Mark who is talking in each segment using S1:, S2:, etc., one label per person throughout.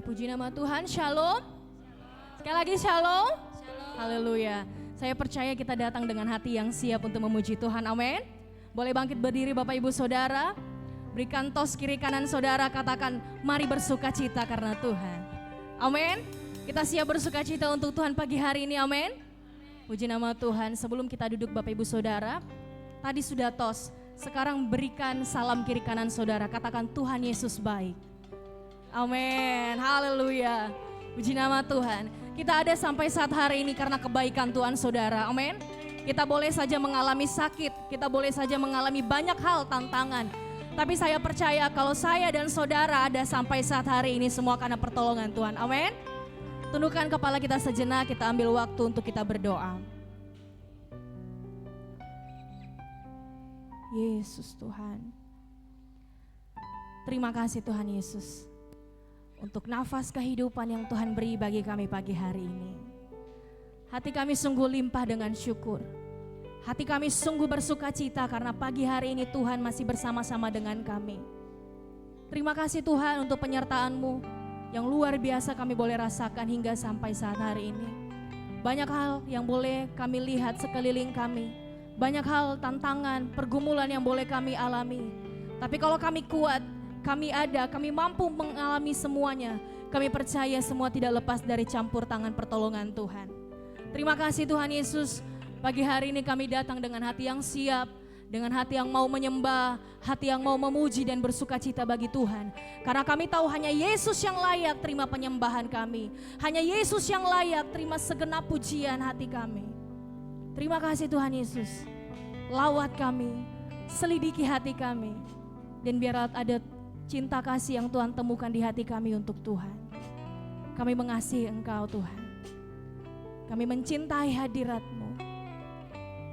S1: Ya, puji nama Tuhan, shalom. Sekali lagi shalom. Haleluya. Saya percaya kita datang dengan hati yang siap untuk memuji Tuhan, amin. Boleh bangkit berdiri Bapak Ibu Saudara. Berikan tos kiri kanan saudara, katakan mari bersuka cita karena Tuhan. Amin. Kita siap bersuka cita untuk Tuhan pagi hari ini, amin. Puji nama Tuhan. Sebelum kita duduk Bapak Ibu Saudara, tadi sudah tos. Sekarang berikan salam kiri kanan saudara, katakan Tuhan Yesus baik. Amin, haleluya. Puji nama Tuhan. Kita ada sampai saat hari ini karena kebaikan Tuhan saudara, amin. Kita boleh saja mengalami sakit, kita boleh saja mengalami banyak hal tantangan. Tapi saya percaya kalau saya dan saudara ada sampai saat hari ini semua karena pertolongan Tuhan, amin. Tundukkan kepala kita sejenak, kita ambil waktu untuk kita berdoa. Yesus Tuhan. Terima kasih Tuhan Yesus. Untuk nafas kehidupan yang Tuhan beri bagi kami pagi hari ini. Hati kami sungguh limpah dengan syukur. Hati kami sungguh bersuka cita karena pagi hari ini Tuhan masih bersama-sama dengan kami. Terima kasih Tuhan untuk penyertaan-Mu yang luar biasa kami boleh rasakan hingga sampai saat hari ini. Banyak hal yang boleh kami lihat sekeliling kami. Banyak hal, tantangan, pergumulan yang boleh kami alami. Tapi kalau kami kuat, kami ada, kami mampu mengalami semuanya. Kami percaya semua tidak lepas dari campur tangan pertolongan Tuhan. Terima kasih Tuhan Yesus. Pagi hari ini kami datang dengan hati yang siap, dengan hati yang mau menyembah, hati yang mau memuji dan bersuka cita bagi Tuhan. Karena kami tahu hanya Yesus yang layak terima penyembahan kami. Hanya Yesus yang layak terima segenap pujian hati kami. Terima kasih Tuhan Yesus. Lawat kami, selidiki hati kami. Dan biar ada cinta kasih yang Tuhan temukan di hati kami untuk Tuhan. Kami mengasihi Engkau Tuhan. Kami mencintai hadirat-Mu.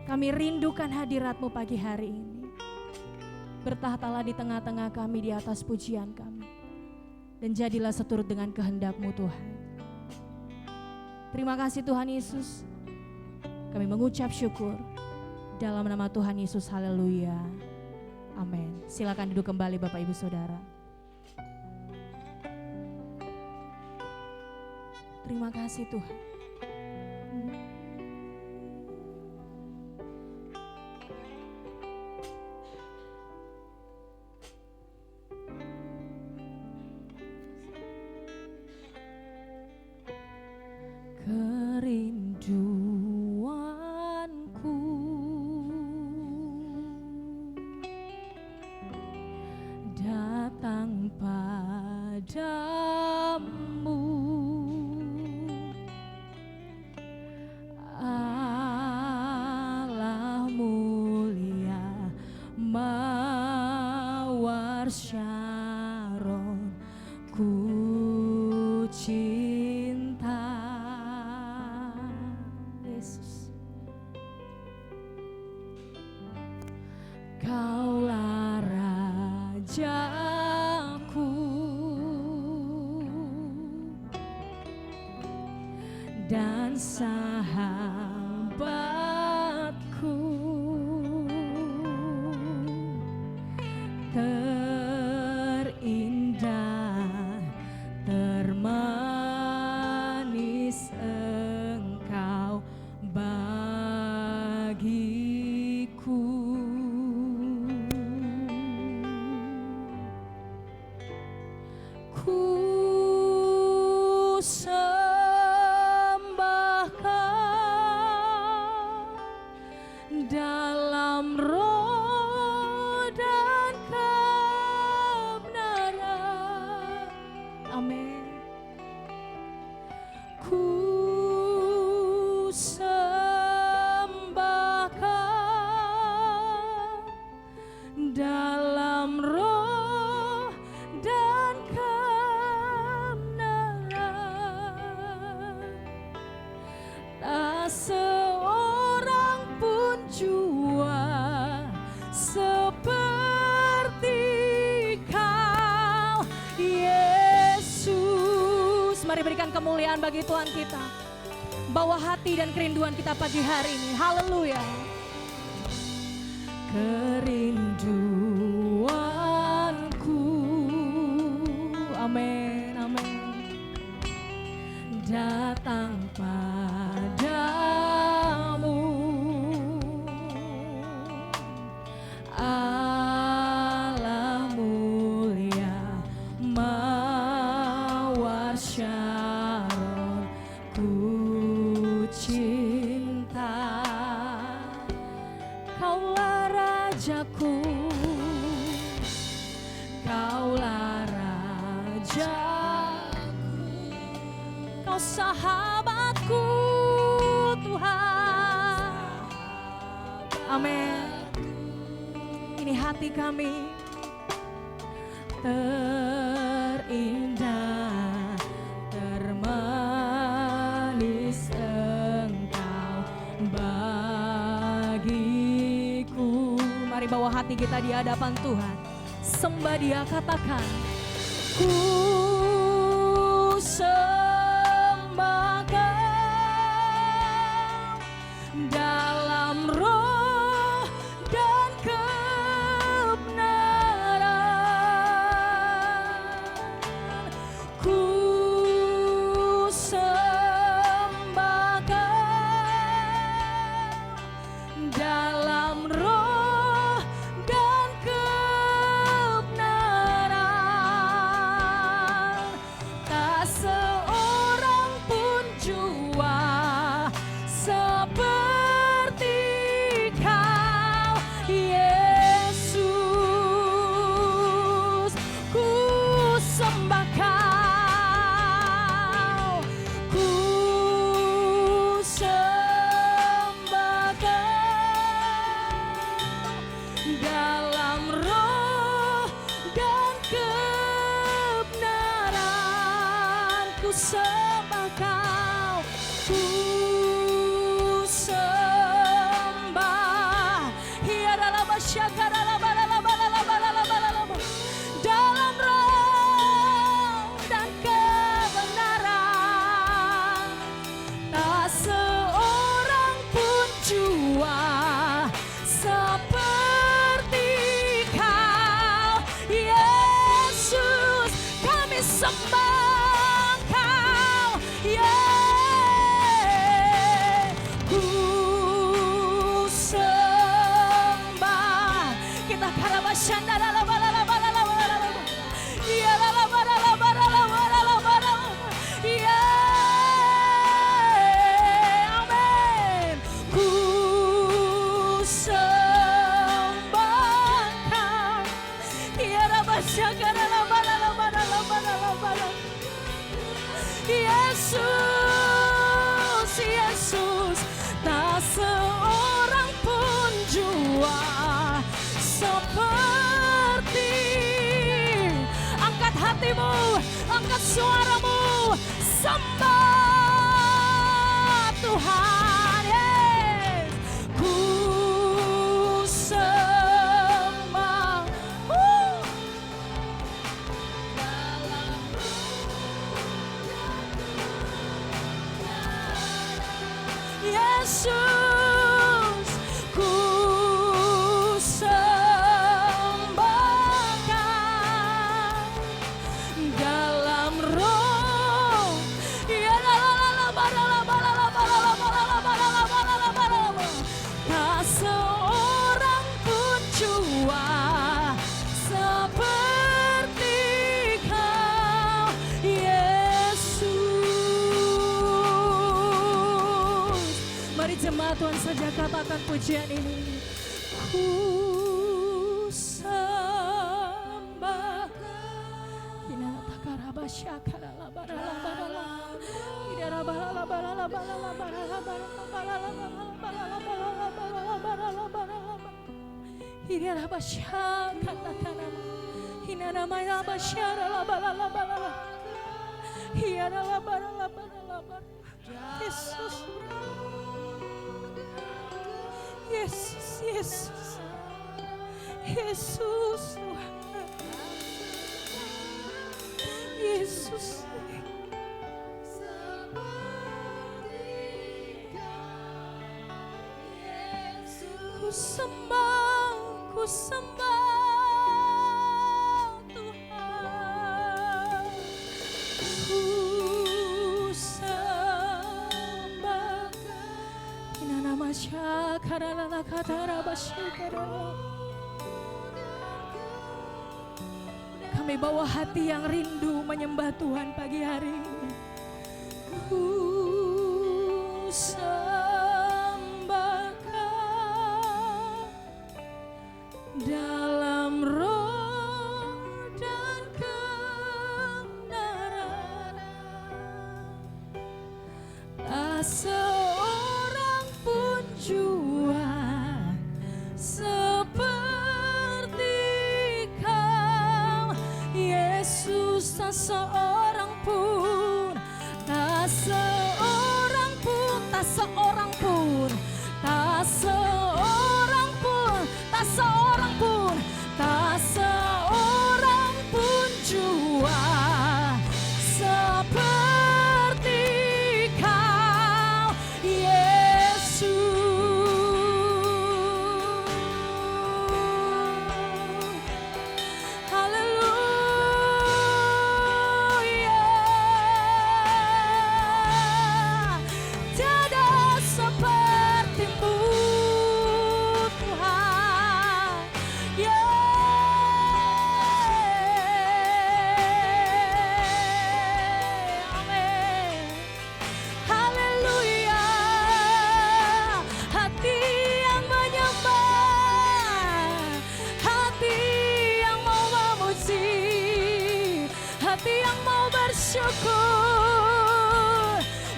S1: Kami rindukan hadirat-Mu pagi hari ini. Bertahtalah di tengah-tengah kami, di atas pujian kami. Dan jadilah seturut dengan kehendak-Mu Tuhan. Terima kasih Tuhan Yesus. Kami mengucap syukur. Dalam nama Tuhan Yesus, haleluya. Amin. Silakan duduk kembali Bapak Ibu Saudara. Terima kasih Tuhan. Kerinduanku datang padamu, Allah mulia mawar Syaron, ku cinta Yesus. Kaulah Rajaku dan sahabatku, terindah, termanis Engkau bagiku. Ku sembahkan dalam roh dan kebenaran. Amin. Ku sembahkan dalam roh dan kebenaran. Tak seorang pun jua seperti Kau Yesus. Mari berikan kemuliaan bagi Tuhan kita. Bawa hati dan kerinduan kita pagi hari ini. Haleluya. Kerinduanku. Amin, amin. sahabatku Tuhan. Amin. Ini hati kami terindah, termanis Engkau bagiku. Mari bawa hati kita di hadapan Tuhan, sembah Dia, katakan, ku sembah Kau dalam roh dan kebenaran. Ku sembah Kau dalam roh dan kebenaran. Tak seorang pun jua seperti Kau, Yesus. Ku sembah Kau, ku sembah Kau dalam roh dan kebenaran. Ku sembah Kau, ku sembah. Hiaralah masyakaralah dalam roh dan kebenaran. Tak seorang pun jua seperti Kau, Yesus. Kami sembah Kau, ku sembah. Kita amin. Ku sembah Kau, Yesus, Yesus. Tak seorang pun jua seperti. Angkat hatimu, angkat suaramu, sembah Tuhan. Yes. Ku sembah Yesus. Ku sembah Kau dalam roh. Tak seorang pun jua seperti Kau, Yesus. Mari jemaat Tuhan saja katakan pujian ini. Ku sembah Yesus, Yesus, Yesus, Tuhan. Yesus. Ku sembah, ku sembah Tuhan. Ku sembah. Inana masyakarala katara basyakara. Kami bawa hati yang rindu menyembah Tuhan pagi hari ini. Ku sembah Kau dalam roh dan kebenaran. seorang pun jua seperti Kau, Yesus. Tak seorang pun, tak seorang pun, tak seorang pun, tak seorang pun, tak seorang pun, tak seorang pun jua seperti Kau, Yesus. Haleluya. Tiada seperti-Mu, Tuhan. Amin. Haleluya. Hati yang menyembah, hati yang mau memuji, hati yang mau bersyukur,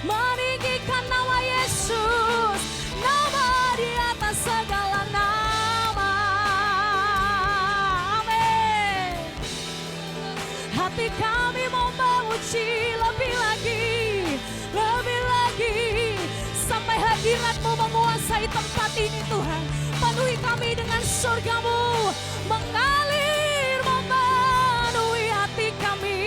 S1: meninggikan nama Yesus, nama di atas segala nama. Amin. Hati kami mau memuji lebih lagi, sampai hadirat-Mu menguasai tempat ini Tuhan. Penuhi kami dengan surga-Mu, mengalir memenuhi hati kami.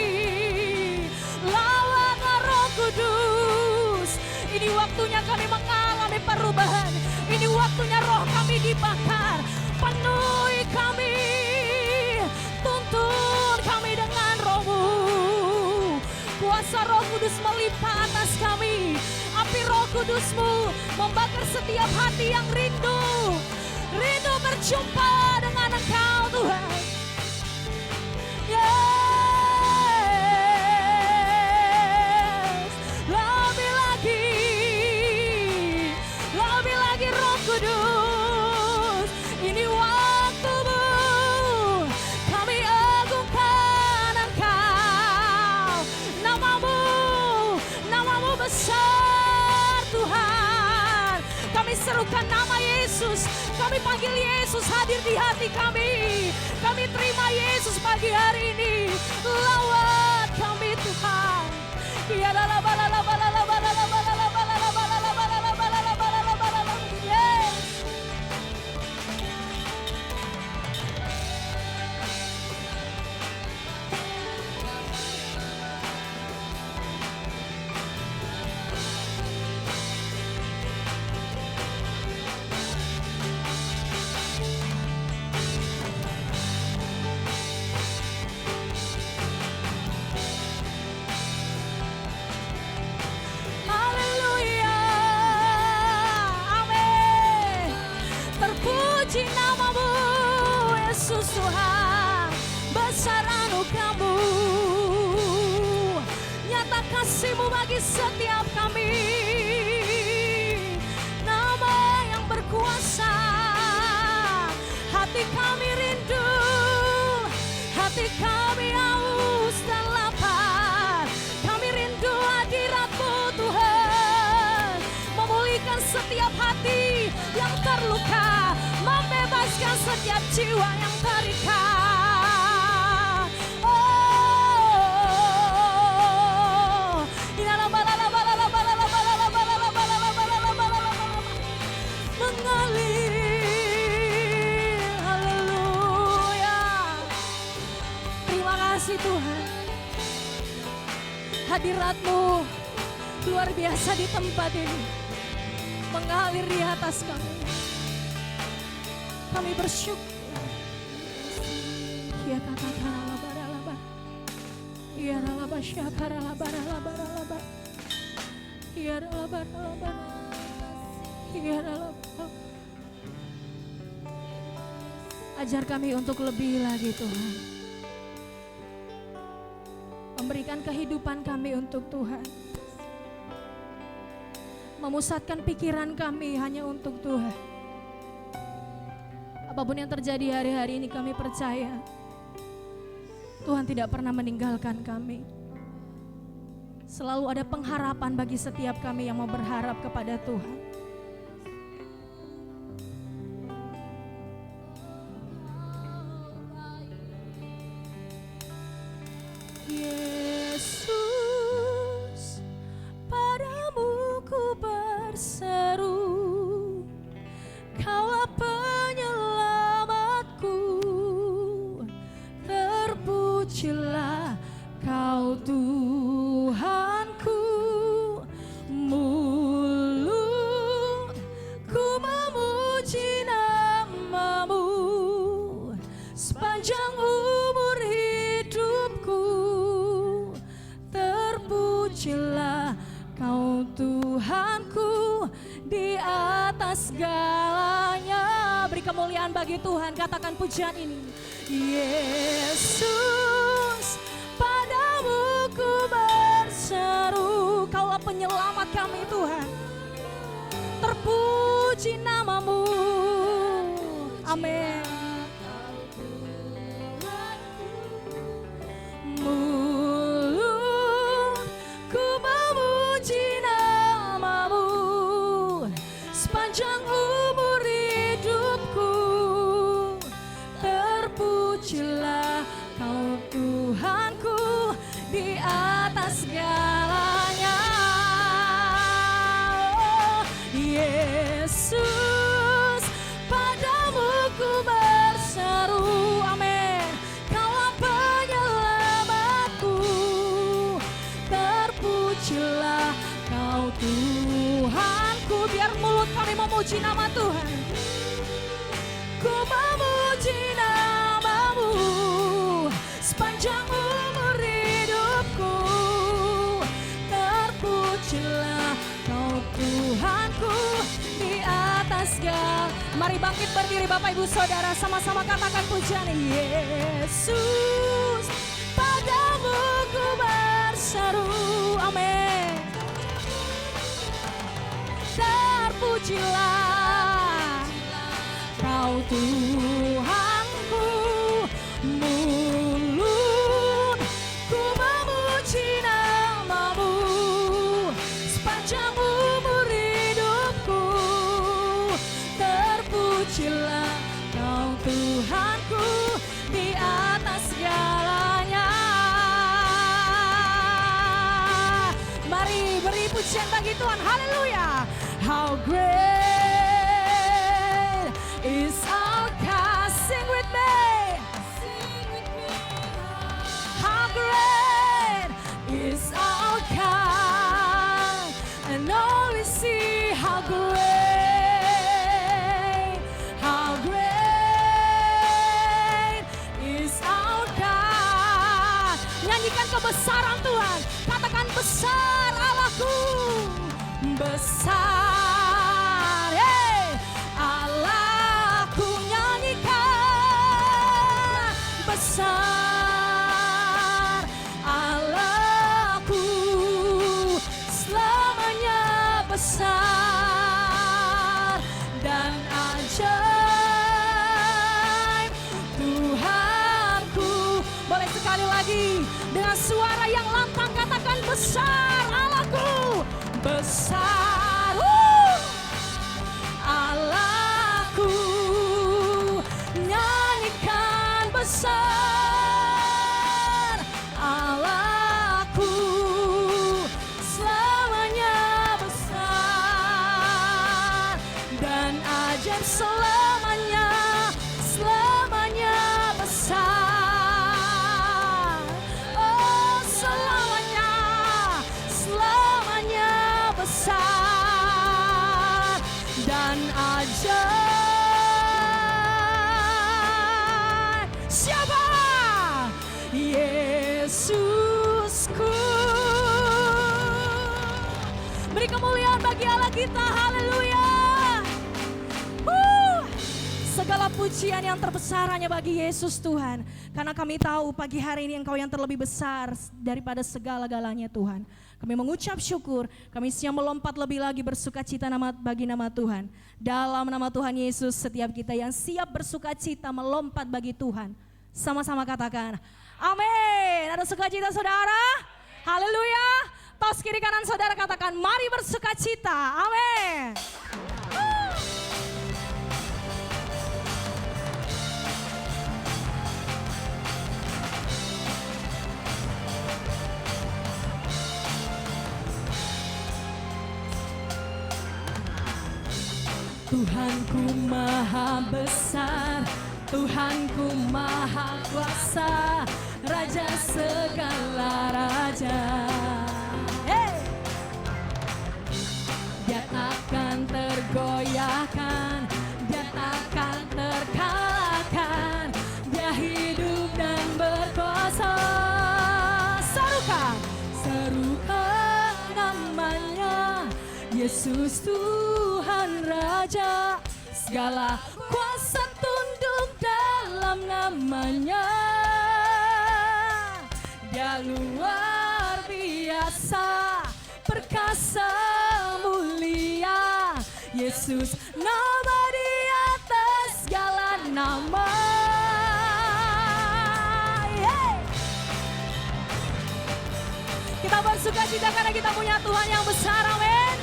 S1: Lawanlah Roh Kudus. Ini waktunya kami mengalami perubahan. Ini waktunya roh kami dibakar. Penuhi kami, tuntun kami dengan Roh-Mu. Kuasa Roh Kudus melimpah atas kami. Api Roh Kudus-Mu membakar setiap hati yang rindu berjumpa dengan Engkau Tuhan. Yes. Lebih lagi Roh Kudus. Ini waktu-Mu, kami agungkan Engkau. Namamu besar Tuhan. Kami serukan nama Yesus, kami panggil Yesus hadir di hati kami. Kami terima Yesus pagi hari ini. Lawat kami Tuhan. Yes. Haleluya. Amin. Terpuji namamu Yesus Tuhan. Besar anugerah-Mu, nyata kasih-Mu bagi setiap kami. Nama yang berkuasa, hati kami rindu, hati kami haus dan lapar. Kami rindu hadirat-Mu Tuhan, memulihkan setiap hati yang terluka, membebaskan setiap jiwa yang terikat. Mengalir, haleluya. Terima kasih Tuhan. Hadirat-Mu luar biasa di tempat ini, mengalir di atas kami. Kami bersyukur. Ya katakanlah ya ralaba syakara laba ya ralaba ya ralaba. Ajar kami untuk lebih lagi Tuhan, memberikan kehidupan kami untuk Tuhan, memusatkan pikiran kami hanya untuk Tuhan. Apapun yang terjadi hari-hari ini, kami percaya Tuhan tidak pernah meninggalkan kami. Selalu ada pengharapan bagi setiap kami yang mau berharap kepada Tuhan. Yesus, padamu ku berseru, Kaulah penyelamatku, terpujilah Kau Tuhanku. Mulutku memuji namamu sepanjang umur hidupku, terpujilah Kau Tuhanku di atas segalanya. Beri kemuliaan bagi Tuhan, katakan pujian ini. Yesus, padamu ku berseru, Kaulah penyelamat kami Tuhan, terpuji namamu. Amin. Mulutku memuji namamu sepanjang umur hidupku, terpujilah Kau Tuhanku di atas segalanya. Oh, Yesus, padamu ku berseru, amin. Kaulah penyelamatku, terpujilah Kau Tuhanku. Biar mulut kami memuji nama Tuhan. Ku memuji namamu sepanjang umur hidupku, terpujilah Kau Tuhanku di atas segala. Mari bangkit berdiri Bapak Ibu Saudara, sama-sama katakan pujian. Yesus, padamu ku berseru, amin. Terpujilah Kau Tuhanku. Mulutku memuji namamu sepanjang umur hidupku, terpujilah Kau Tuhanku di atas segalanya. Mari beri pujian bagi Tuhan, haleluya. How great is our God, sing with me. How great is our God, and only see how great is our God. Nyanyikan kebesaran Tuhan, katakan besar Allahku, besar, hey, Allahku, nyanyikan besar Allahku, selamanya besar dan ajaib Tuhanku. Boleh sekali lagi dengan suara yang lantang katakan besar Allahku, besar Allahku, nyanyikan besar Allahku, selamanya besar dan ajaib, selamanya besar. Oh, selamanya besar dan ajaib. Siapa? Yesusku. Beri kemuliaan bagi Allah kita, haleluya. Segala pujian yang terbesar hanya bagi Yesus Tuhan. Karena kami tahu pagi hari ini Engkau yang terlebih besar daripada segala-galanya Tuhan. Kami mengucap syukur, kami siap melompat lebih lagi bersuka cita bagi nama Tuhan. Dalam nama Tuhan Yesus, setiap kita yang siap bersuka cita melompat bagi Tuhan. Sama-sama katakan, amin. Ada sukacita saudara? Haleluya. tos kiri kanan saudara katakan, mari bersukacita. Amin. Tuhanku maha besar, Tuhanku maha kuasa, Raja segala raja. Hey! Dia takkan tergoyahkan, dia takkan terkalahkan, dia hidup dan berkuasa. Serukan, serukan namanya, Yesus Tuhan Raja, segala kuasa tunduk dalam namanya. Dia luar biasa, perkasa mulia, Yesus nama di atas segala nama. Yeah. Kita bersukacita karena kita punya Tuhan yang besar, amin.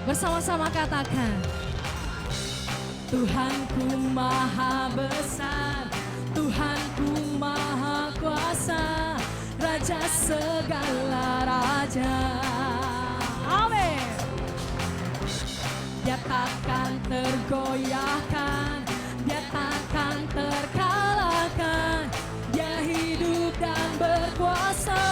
S1: Bersama-sama katakan, Tuhanku maha besar, Tuhanku maha kuasa, Raja segala raja. Amin. Dia takkan tergoyahkan, dia takkan terkalahkan, dia hidup dan berkuasa.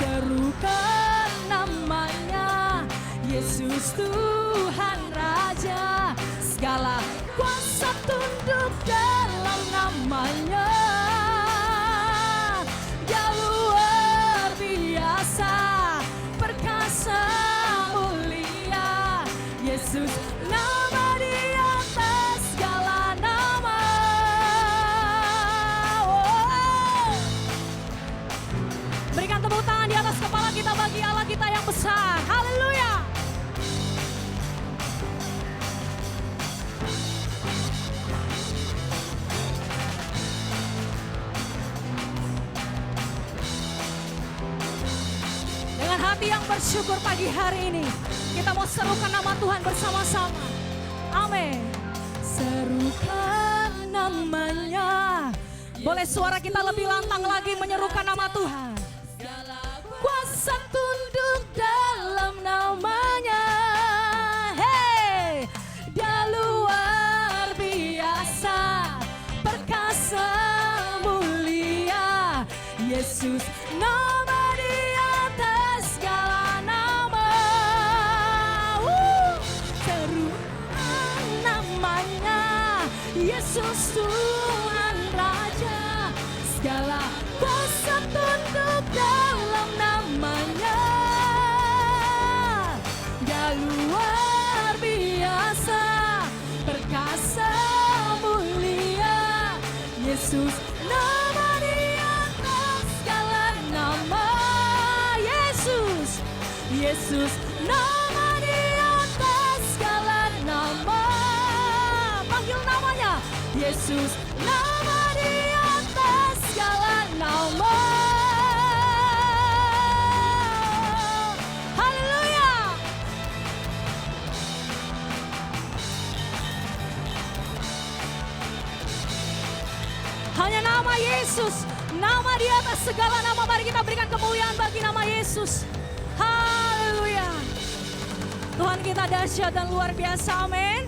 S1: Serukan namanya, Yesus Tuhan Raja, segala kuasa tunduk dalam namanya. Dia luar biasa, perkasa mulia, Yesus nama di atas segala nama. Oh. Berikan tepuk tangan di atas kepala kita bagi Allah kita yang besar. Haleluya. Dengan hati yang bersyukur pagi hari ini, kita mau serukan nama Tuhan bersama-sama. Amin. Serukan namanya. Boleh suara kita lebih lantang lagi menyerukan nama Tuhan. Kuasa tunduk dalam namanya. Hey, dia luar biasa, perkasa mulia, Yesus nama di atas segala nama. Serukan namanya, Yesus Tuhan Raja, segala kuasa tunduk dalam namanya. Dia luar biasa, perkasa mulia, Yesus nama di atas segala nama. Yesus, Yesus nama di atas segala nama. Panggil namanya, Yesus nama di atas segala nama. Haleluya. Hanya nama Yesus, nama di atas segala nama. Mari kita berikan kemuliaan bagi nama Yesus. Haleluya. Tuhan kita dahsyat dan luar biasa, amin.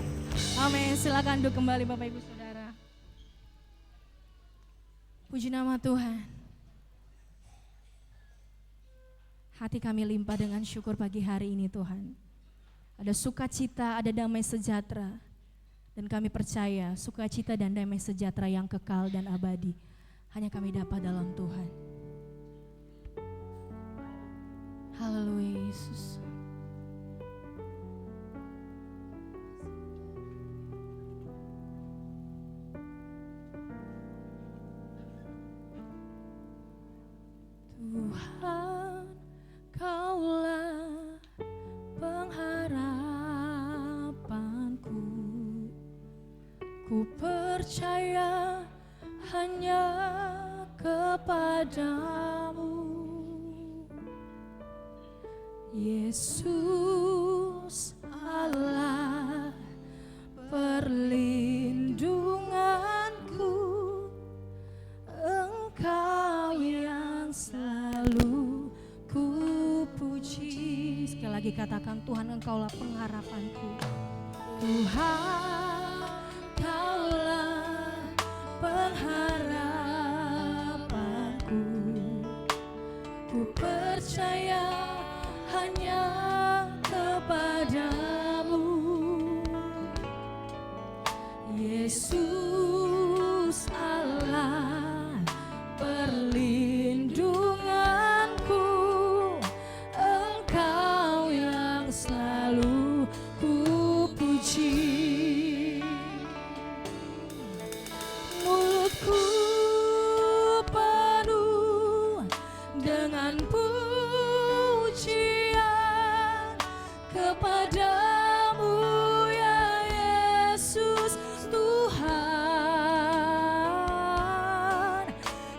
S1: Amin. Silakan duduk kembali Bapak Ibu Saudara. Puji nama Tuhan. Hati kami limpah dengan syukur pagi hari ini Tuhan. Ada sukacita, ada damai sejahtera. Dan kami percaya sukacita dan damai sejahtera yang kekal dan abadi hanya kami dapat dalam Tuhan. Haleluya Yesus. Tuhan, Kaulah pengharapanku, Ku percaya hanya kepadamu, Yesus Allah perlindunganku, Engkau yang selalu ku puji. Sekali lagi katakan, Tuhan Engkaulah pengharapanku. Tuhan, Kaulah pengharapanku. Ku percaya hanya kepadamu, Yesus Allah perlindunganku, Engkau yang selalu ku puji. Mulutku penuh dengan pujian kepadamu, ya Yesus Tuhan.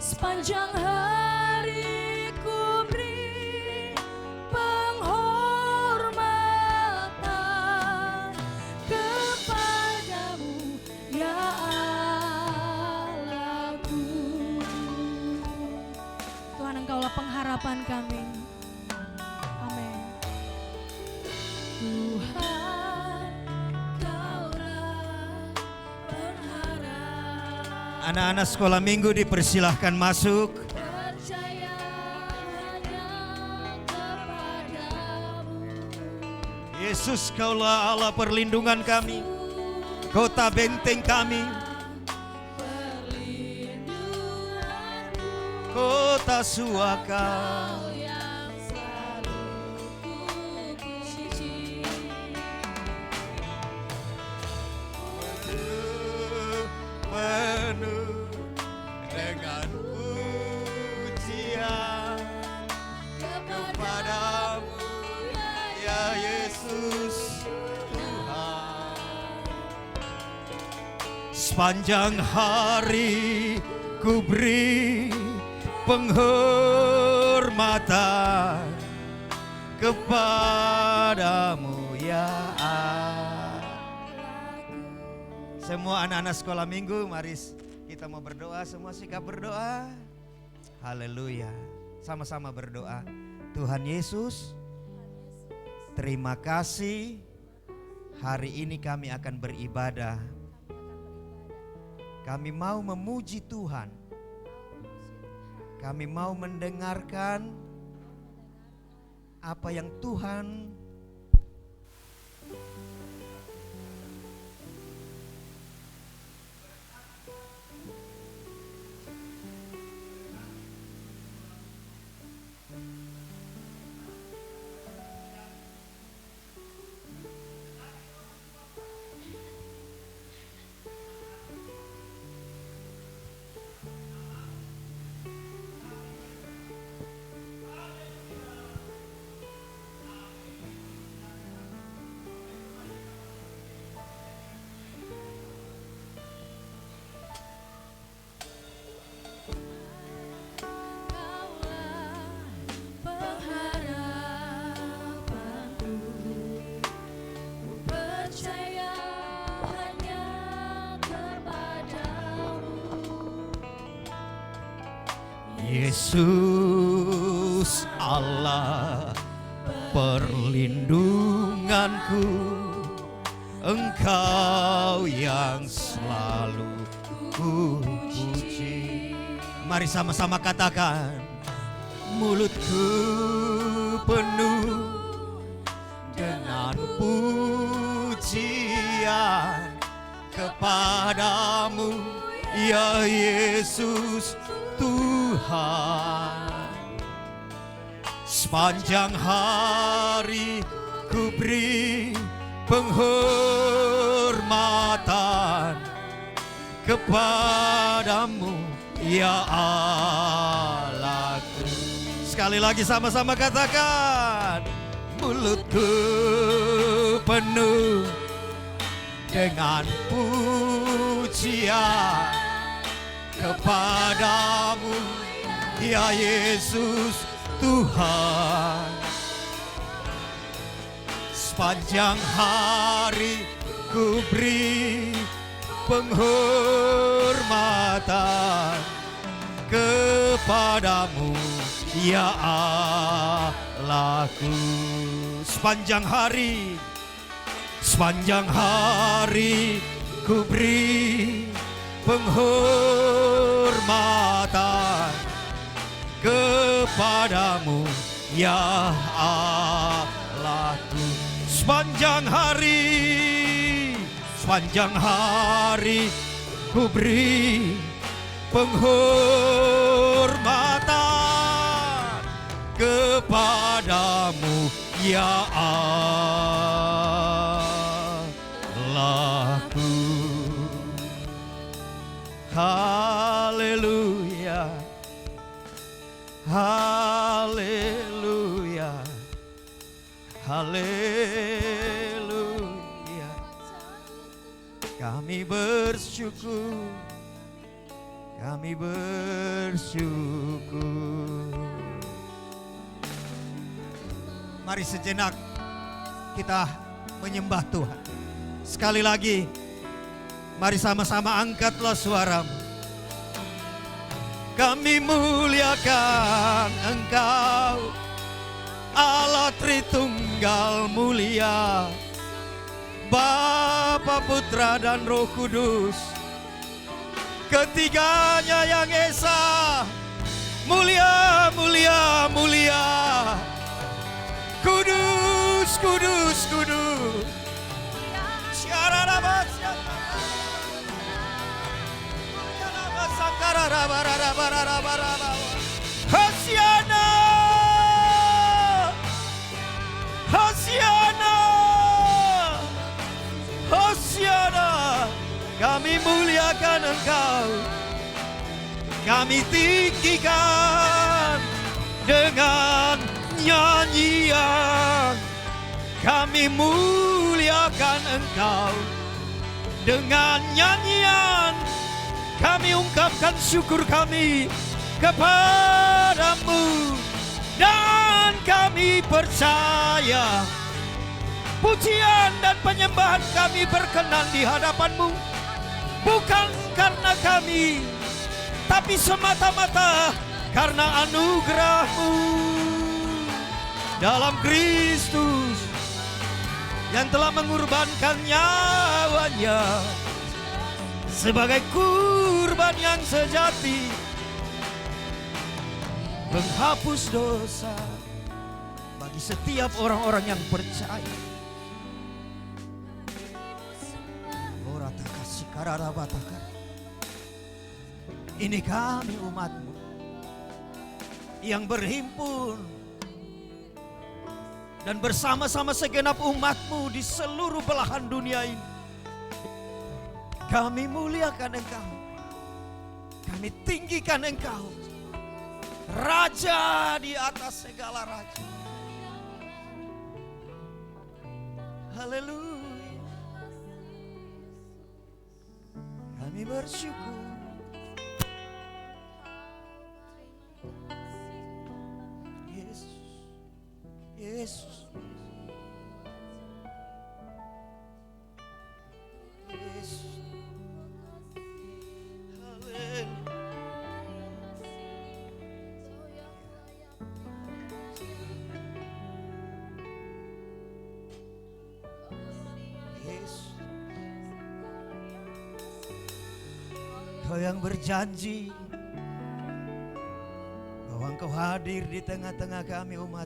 S1: Sepanjang hari ku beri penghormatan kepadamu, ya Allahku. Tuhan, Engkaulah pengharapan kami. Amin. Tuhan, Kaulah pengharapan.
S2: Anak-anak sekolah minggu dipersilahkan masuk.
S1: Percaya hanya kepadamu,
S2: Yesus, Kaulah Allah perlindungan kami, kota benteng kami,
S1: perlindunganku,
S2: kota suaka.
S1: Kau yang selalu ku puji.
S2: Penuh dengan pujian kepadamu, ya Yesus Tuhan. Sepanjang hari ku beri penghormatan kepadamu, ya Allah. Semua anak-anak sekolah minggu, mari kita mau berdoa, semua sikap berdoa. Haleluya. Sama-sama berdoa. Tuhan Yesus, terima kasih. Hari ini kami akan beribadah. Kami mau memuji Tuhan. Kami mau mendengarkan apa yang Tuhan Yesus Allah perlindunganku, Engkau yang selalu ku puji. Mari sama-sama katakan, mulutku penuh dengan pujian kepadamu, ya Yesus Tuhan. Sepanjang hari ku beri penghormatan kepadamu, ya Allahku. Sekali lagi sama-sama katakan, mulutku penuh dengan pujian pujian kepadamu, ya Yesus Tuhan. Sepanjang hari ku beri penghormatan kepadamu, ya Allahku. Sepanjang hari ku beri penghormatan kepadamu, ya Allahku. Sepanjang hari ku beri penghormatan kepadamu, ya Allahku. Haleluya, haleluya, haleluya. Kami bersyukur, kami bersyukur. Mari sejenak kita menyembah Tuhan. Sekali lagi, mari sama-sama angkatlah suaramu. Kami muliakan Engkau, Allah Tritunggal mulia, Bapa, Putra, dan Roh Kudus. Ketiganya yang esa, mulia, mulia, mulia. Kudus, kudus, kudus. Hosiana, Hosiana, Hosiana. Kami muliakan Engkau, kami tinggikan dengan nyanyian. Kami muliakan Engkau dengan nyanyian. Kami ungkapkan syukur kami kepadamu, dan kami percaya pujian dan penyembahan kami berkenan di hadapan-Mu, bukan karena kami, tapi semata-mata karena anugerah-Mu dalam Kristus yang telah mengorbankan nyawanya sebagai kurban yang sejati, menghapus dosa bagi setiap orang-orang yang percaya. Ini kami umat-Mu yang berhimpun dan bersama-sama segenap umat-Mu di seluruh belahan dunia ini. Kami muliakan Engkau, kami tinggikan Engkau, Raja di atas segala raja. Haleluya. Kami bersyukur. Yesus, Yesus, Yesus. Kau yang berjanji bahwa Engkau hadir di tengah-tengah kami umat,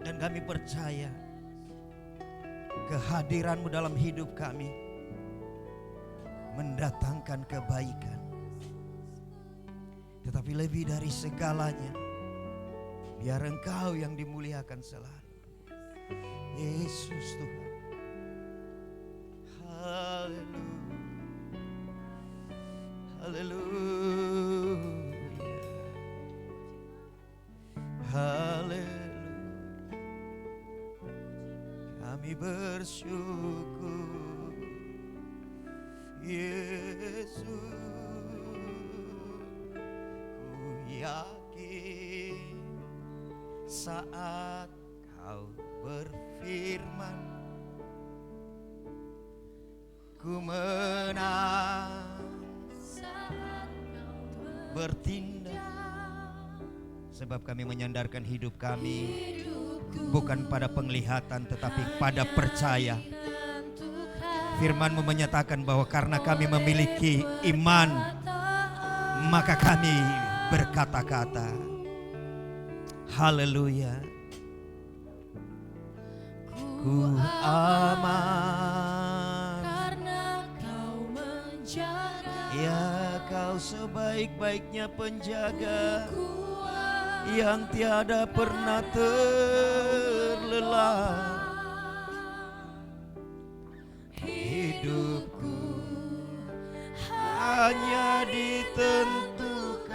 S2: dan kami percaya kehadiran-Mu dalam hidup kami mendatangkan kebaikan. Tetapi lebih dari segalanya, biar Engkau yang dimuliakan selalu. Yesus Tuhan. Haleluya. Haleluya. Haleluya. Kami bersyukur. Yesus, ku yakin saat kau berfirman, ku menang bertindak. Sebab kami menyandarkan hidup kami bukan pada penglihatan tetapi pada percaya. Firman-Mu menyatakan bahwa karena kami memiliki iman, maka kami berkata-kata. Haleluya. Ku aman
S1: karena Kau menjaga.
S2: Ya, Kau sebaik-baiknya penjaga yang tiada pernah terlelah. Hidupku hanya ditentukan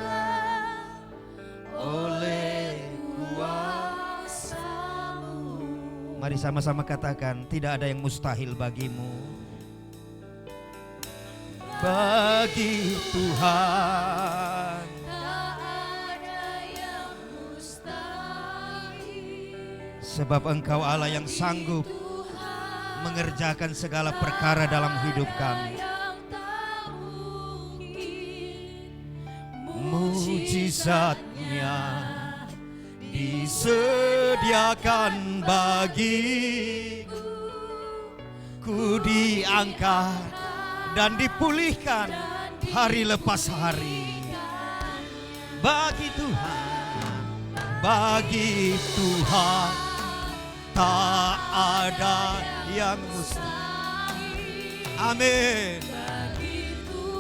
S2: oleh kuasa-Mu. Mari sama-sama katakan, tidak ada yang mustahil bagimu. Bagi Tuhan
S1: Tak ada yang mustahil.
S2: sebab Engkau Allah yang sanggup mengerjakan segala perkara dalam hidup kami. Mujizatnya disediakan bagiku, ku diangkat dan dipulihkan hari lepas hari. Bagi Tuhan tak ada yang mustahil. Amin.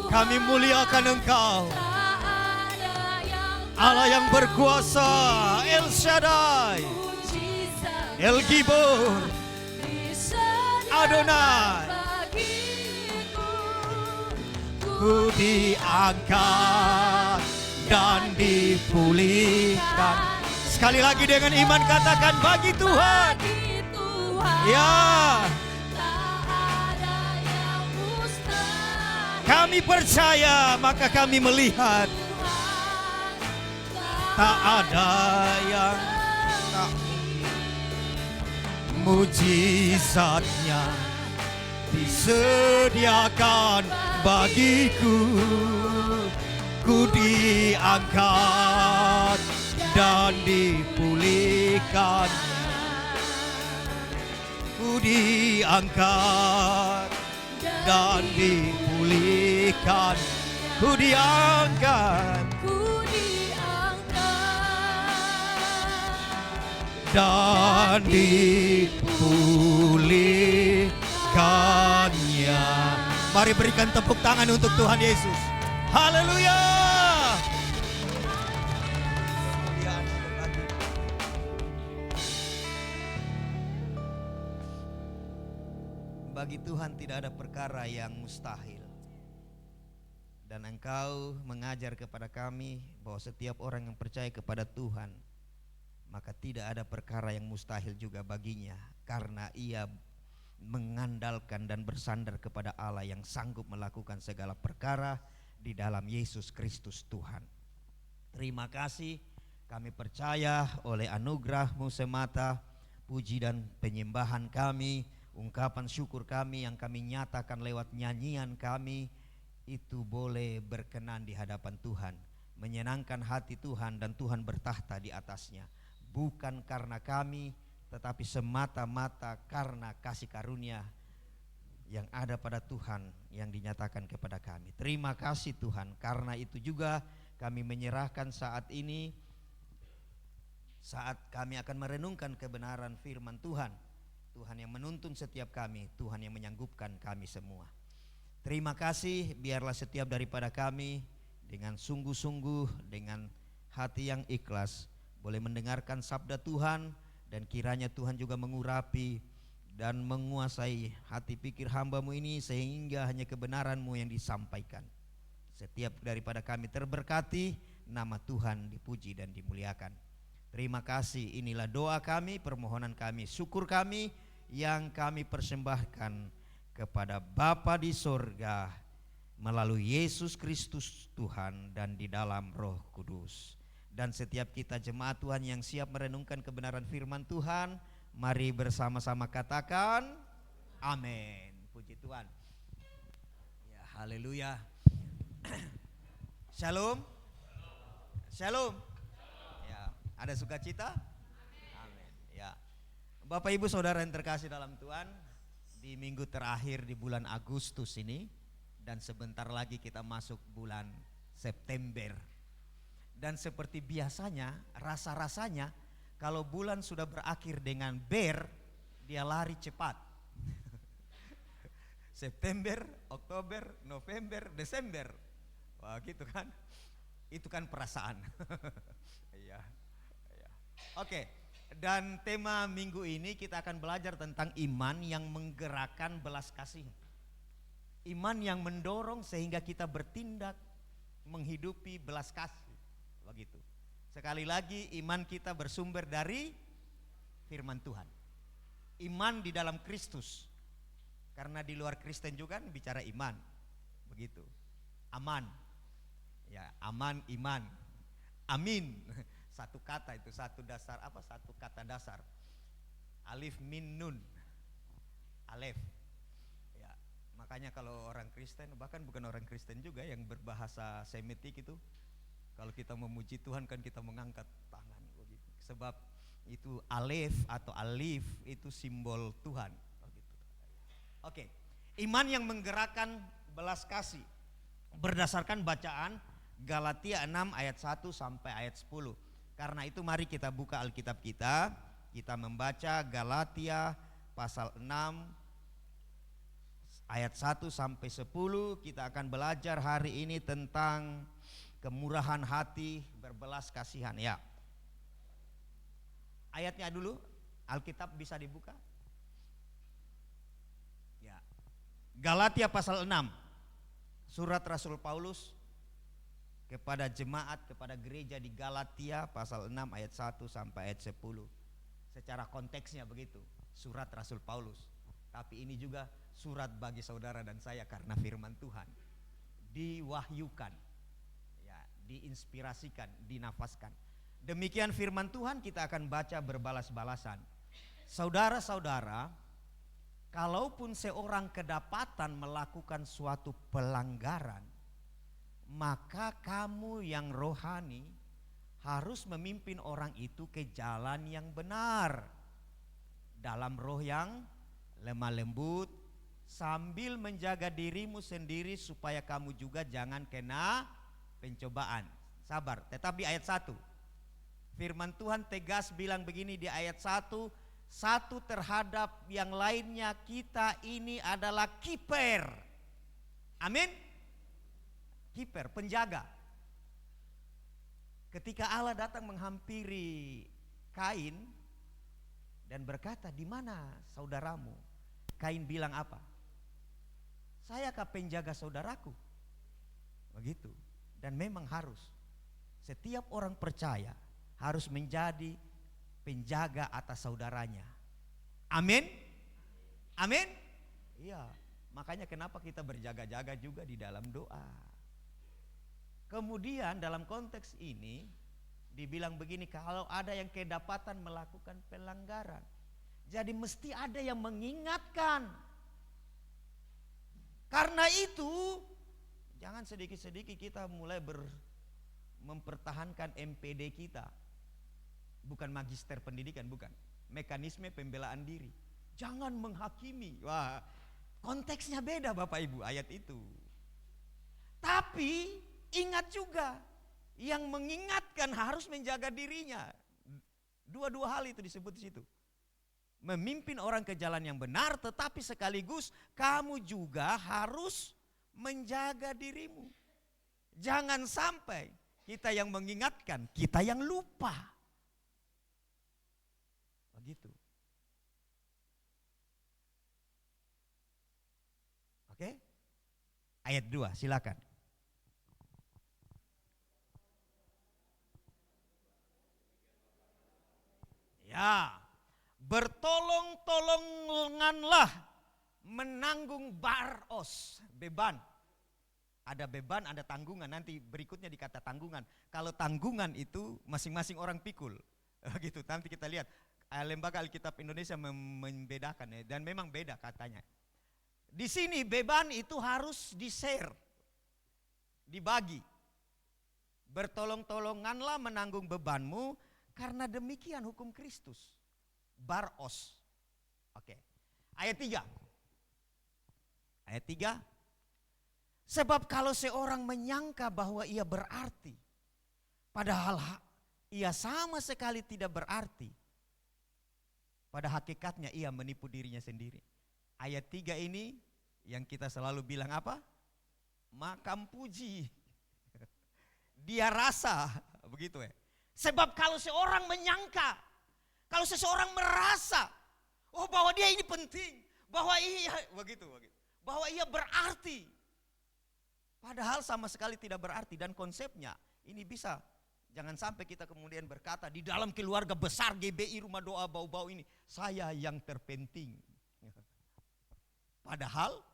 S2: Kami muliakan Engkau, Allah yang berkuasa, El Shaddai, El Gibor, Adonai. Ku diangkat dan dipulihkan. Sekali lagi dengan iman katakan, bagi Tuhan. Ya, kami percaya maka kami melihat. Tak ada yang tak. Mujizatnya disediakan bagiku, ku diangkat dan dipulihkan. Ku diangkat dan dipulihkan. Ku diangkat dan dipulihkannya. Mari berikan tepuk tangan untuk Tuhan Yesus. Haleluya. Bagi Tuhan tidak ada perkara yang mustahil. Dan Engkau mengajar kepada kami bahwa setiap orang yang percaya kepada Tuhan, maka tidak ada perkara yang mustahil juga baginya, karena ia mengandalkan dan bersandar kepada Allah yang sanggup melakukan segala perkara di dalam Yesus Kristus Tuhan. Terima kasih, kami percaya oleh anugerah-Mu semata, puji dan penyembahan kami, ungkapan syukur kami yang kami nyatakan lewat nyanyian kami, itu boleh berkenan di hadapan Tuhan, menyenangkan hati Tuhan, dan Tuhan bertahta di atasnya. Bukan karena kami, tetapi semata-mata karena kasih karunia yang ada pada Tuhan yang dinyatakan kepada kami. Terima kasih Tuhan, karena itu juga kami menyerahkan saat ini, saat kami akan merenungkan kebenaran firman Tuhan. Tuhan yang menuntun setiap kami, Tuhan yang menyanggupkan kami semua. Terima kasih, biarlah setiap daripada kami dengan sungguh-sungguh, dengan hati yang ikhlas, boleh mendengarkan sabda Tuhan, dan kiranya Tuhan juga mengurapi dan menguasai hati pikir hamba-Mu ini, sehingga hanya kebenaran-Mu yang disampaikan. Setiap daripada kami terberkati, nama Tuhan dipuji dan dimuliakan. Terima kasih, inilah doa kami, permohonan kami, syukur kami yang kami persembahkan kepada Bapa di sorga, melalui Yesus Kristus Tuhan dan di dalam Roh Kudus. Dan setiap kita jemaat Tuhan yang siap merenungkan kebenaran firman Tuhan, mari bersama-sama katakan amin. Puji Tuhan. Ya, haleluya. Shalom. Shalom. Ya, ada sukacita? Amin. Ya. Bapak Ibu Saudara yang terkasih dalam Tuhan, di minggu terakhir di bulan Agustus ini dan sebentar lagi kita masuk bulan September. Dan seperti biasanya, rasa-rasanya kalau bulan sudah berakhir dengan ber, dia lari cepat. September, Oktober, November, Desember. Wah, gitu kan? Itu kan perasaan. Iya. Iya. Oke, dan tema minggu ini kita akan belajar tentang iman yang menggerakkan belas kasih. Iman yang mendorong sehingga kita bertindak menghidupi belas kasih. Begitu. Sekali lagi, iman kita bersumber dari firman Tuhan. Iman di dalam Kristus. Karena di luar Kristen juga bicara iman. Begitu. Aman. Ya, aman iman. Amin. Satu kata itu, satu dasar apa? Satu kata dasar. Alif min nun. Alef. Ya, makanya kalau orang Kristen, bahkan bukan orang Kristen juga yang berbahasa Semitik itu, kalau kita memuji Tuhan kan kita mengangkat tangan begitu. Sebab itu alef atau alif itu simbol Tuhan begitu. Oke. Iman yang menggerakkan belas kasih berdasarkan bacaan Galatia 6 ayat 1 sampai ayat 10. Karena itu mari kita buka Alkitab kita. Kita membaca Galatia pasal 6 ayat 1 sampai 10. Kita akan belajar hari ini tentang kemurahan hati, berbelas kasihan. Ya. Ayatnya dulu, Alkitab bisa dibuka. Ya. Galatia pasal 6. Surat Rasul Paulus kepada jemaat, kepada gereja di Galatia pasal 6 ayat 1 sampai ayat 10. Secara konteksnya begitu, surat Rasul Paulus. Tapi ini juga surat bagi saudara dan saya karena firman Tuhan. Diwahyukan, ya, diinspirasikan, dinafaskan. Demikian firman Tuhan, kita akan baca berbalas-balasan. Saudara-saudara, kalaupun seorang kedapatan melakukan suatu pelanggaran, maka kamu yang rohani harus memimpin orang itu ke jalan yang benar dalam roh yang lemah lembut, sambil menjaga dirimu sendiri supaya kamu juga jangan kena pencobaan. Sabar, tetapi ayat 1 firman Tuhan tegas bilang begini di ayat 1, satu terhadap yang lainnya, kita ini adalah kiper. Amin. Kiper, penjaga. Ketika Allah datang menghampiri Kain dan berkata, "Di mana saudaramu?" Kain bilang apa? "Sayakah penjaga saudaraku?" Begitu. Dan memang harus. Setiap orang percaya harus menjadi penjaga atas saudaranya. Amin. Amin. Iya. Makanya kenapa kita berjaga-jaga juga di dalam doa. Kemudian dalam konteks ini dibilang begini, kalau ada yang kedapatan melakukan pelanggaran, jadi mesti ada yang mengingatkan. Karena itu jangan sedikit-sedikit kita mulai mempertahankan MPD kita. Bukan magister pendidikan, bukan. Mekanisme pembelaan diri. Jangan menghakimi. Wah, konteksnya beda Bapak Ibu ayat itu. Tapi ingat juga, yang mengingatkan harus menjaga dirinya. Dua-dua hal itu disebut di situ. Memimpin orang ke jalan yang benar, tetapi sekaligus kamu juga harus menjaga dirimu. Jangan sampai kita yang mengingatkan, kita yang lupa. Begitu. Oke? Ayat 2, silakan. Ya, bertolong-tolonganlah menanggung baros, beban. Ada beban, ada tanggungan. Nanti berikutnya dikata tanggungan. Kalau tanggungan itu masing-masing orang pikul. Gitu. Nanti kita lihat Lembaga Alkitab Indonesia membedakan ya, dan memang beda katanya. Di sini beban itu harus di-share, dibagi. Bertolong-tolonganlah menanggung bebanmu, karena demikian hukum Kristus. Baros. Oke. Ayat 3. Ayat 3. Sebab kalau seorang menyangka bahwa ia berarti, padahal ia sama sekali tidak berarti, pada hakikatnya ia menipu dirinya sendiri. Ayat 3 ini yang kita selalu bilang apa? Makam puji. Dia rasa, begitu ya. Sebab kalau seorang menyangka, kalau seseorang merasa, oh bahwa dia ini penting, bahwa ia begitu, bahwa ia berarti, padahal sama sekali tidak berarti. Dan konsepnya ini bisa, jangan sampai kita kemudian berkata di dalam keluarga besar GBI Rumah Doa Bau-Bau ini, saya yang terpenting. Padahal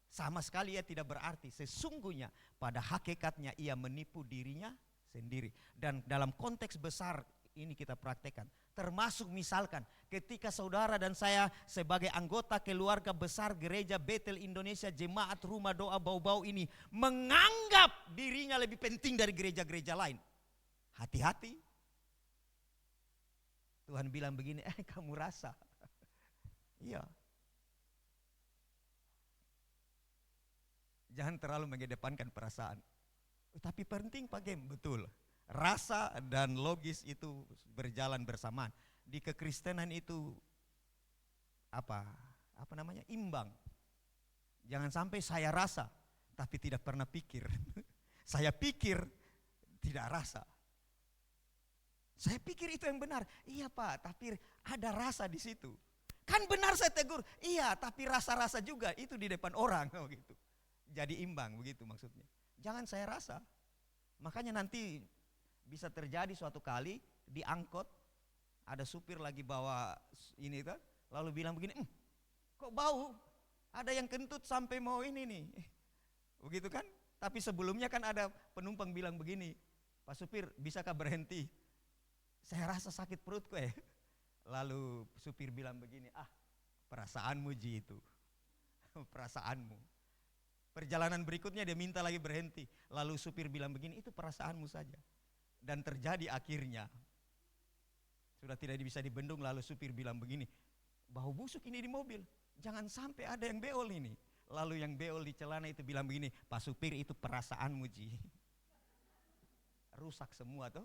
S2: sama sekali ia tidak berarti. Sesungguhnya pada hakikatnya ia menipu dirinya sendiri. Dan dalam konteks besar ini kita praktekkan. Termasuk misalkan ketika saudara dan saya sebagai anggota keluarga besar gereja Bethel Indonesia Jemaat Rumah Doa Bau-Bau ini menganggap dirinya lebih penting dari gereja-gereja lain. Hati-hati. Tuhan bilang begini, kamu rasa. Iya. Jangan terlalu mengedepankan perasaan. Tapi penting Pak Gem, betul. Rasa dan logis itu berjalan bersamaan. Di kekristenan itu apa namanya? Imbang. Jangan sampai saya rasa tapi tidak pernah pikir. Saya pikir tidak rasa. Saya pikir itu yang benar. Iya Pak, tapi ada rasa di situ. Kan benar saya tegur. Iya, tapi rasa-rasa juga itu di depan orang gitu. Jadi imbang begitu maksudnya. Jangan saya rasa. Makanya nanti bisa terjadi suatu kali di angkot ada supir lagi bawa ini kan, lalu bilang begini, kok bau? Ada yang kentut sampai mau ini nih. Begitu kan? Tapi sebelumnya kan ada penumpang bilang begini, Pak supir bisakah berhenti? Saya rasa sakit perutku ya. Lalu supir bilang begini, perasaanmu Ji itu. Perasaanmu. Perjalanan berikutnya dia minta lagi berhenti. Lalu supir bilang begini, itu perasaanmu saja. Dan terjadi akhirnya. Sudah tidak bisa dibendung, lalu supir bilang begini, bau busuk ini di mobil. Jangan sampai ada yang beol ini. Lalu yang beol di celana itu bilang begini, Pak supir itu perasaanmu Ji. Rusak semua tuh.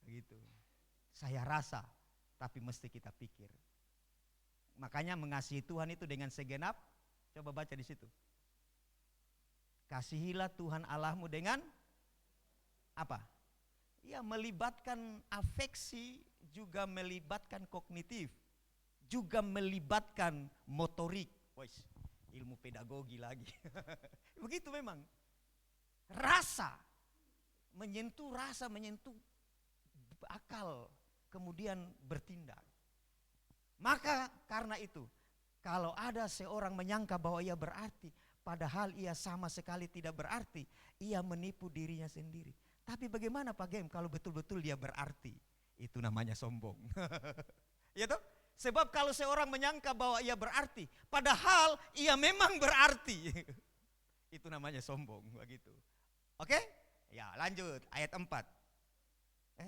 S2: Begitu. Saya rasa, tapi mesti kita pikir. Makanya mengasihi Tuhan itu dengan segenap. Coba baca di situ. Kasihilah Tuhan Allahmu dengan apa? Ya, melibatkan afeksi, juga melibatkan kognitif, juga melibatkan motorik. Wih, ilmu pedagogi lagi. Begitu memang. Rasa menyentuh akal, kemudian bertindak. Maka karena itu, kalau ada seorang menyangka bahwa ia berarti, padahal ia sama sekali tidak berarti, ia menipu dirinya sendiri. Tapi bagaimana Pak Gem kalau betul-betul dia berarti? Itu namanya sombong. Ya toh? Sebab kalau seorang menyangka bahwa ia berarti, padahal ia memang berarti. Itu namanya sombong, begitu. Oke? Ya, lanjut ayat 4.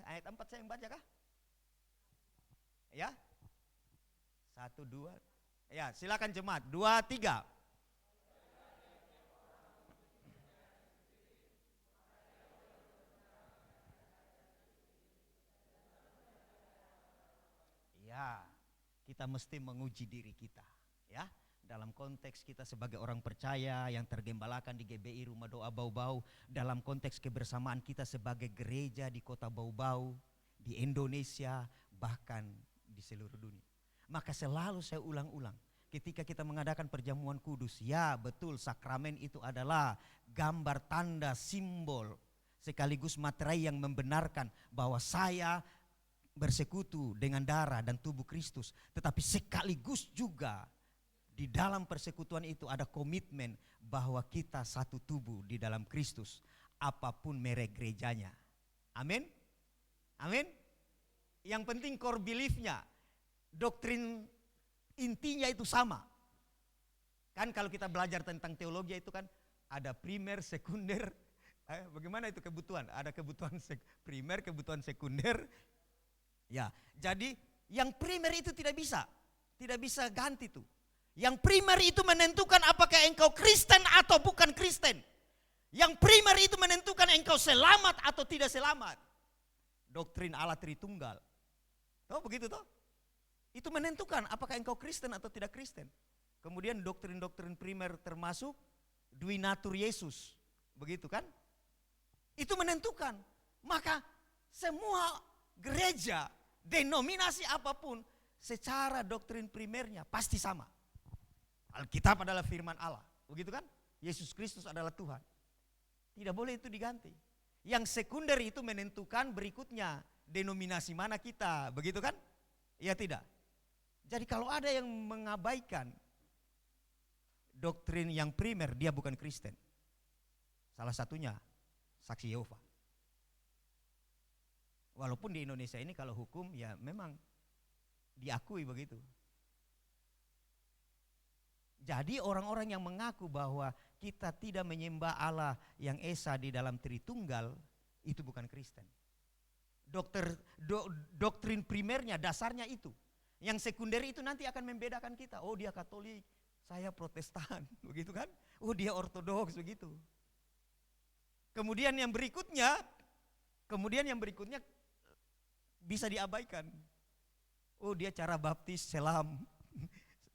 S2: Ayat 4 saya yang baca kah? Ya? 1, 2. Ya, silakan jemaat. 2, 3. Ya, kita mesti menguji diri kita, ya. Dalam konteks kita sebagai orang percaya yang tergembalakan di GBI Rumah Doa Bau-Bau, dalam konteks kebersamaan kita sebagai gereja di kota Bau-Bau, di Indonesia, bahkan di seluruh dunia. Maka selalu saya ulang-ulang, ketika kita mengadakan perjamuan kudus, ya betul sakramen itu adalah gambar, tanda, simbol, sekaligus materai yang membenarkan bahwa saya bersekutu dengan darah dan tubuh Kristus. Tetapi sekaligus juga di dalam persekutuan itu ada komitmen bahwa kita satu tubuh di dalam Kristus, apapun merek gerejanya. Amin. Amin. Yang penting core belief-nya, doktrin intinya itu sama. Kan kalau kita belajar tentang teologi itu kan ada primer, sekunder. Bagaimana itu kebutuhan? Ada kebutuhan primer, kebutuhan sekunder. Ya, jadi yang primer itu tidak bisa ganti tuh. Yang primer itu menentukan apakah engkau Kristen atau bukan Kristen. Yang primer itu menentukan engkau selamat atau tidak selamat. Doktrin Allah Tritunggal. Tahu begitu toh? Itu menentukan apakah engkau Kristen atau tidak Kristen. Kemudian doktrin-doktrin primer termasuk duinatur Yesus. Begitu kan? Itu menentukan. Maka semua gereja, denominasi apapun, secara doktrin primernya pasti sama. Alkitab adalah firman Allah. Begitu kan? Yesus Kristus adalah Tuhan. Tidak boleh itu diganti. Yang sekunder itu menentukan berikutnya denominasi mana kita. Begitu kan? Ya tidak. Jadi kalau ada yang mengabaikan doktrin yang primer, dia bukan Kristen. Salah satunya saksi Yehova. Walaupun di Indonesia ini kalau hukum ya memang diakui begitu. Jadi orang-orang yang mengaku bahwa kita tidak menyembah Allah yang Esa di dalam Tritunggal, itu bukan Kristen. Doktrin primernya, dasarnya itu. Yang sekunder itu nanti akan membedakan kita. Oh dia Katolik, saya Protestan, begitu kan? Oh dia Ortodoks, begitu. Kemudian yang berikutnya bisa diabaikan. Oh dia cara baptis selam.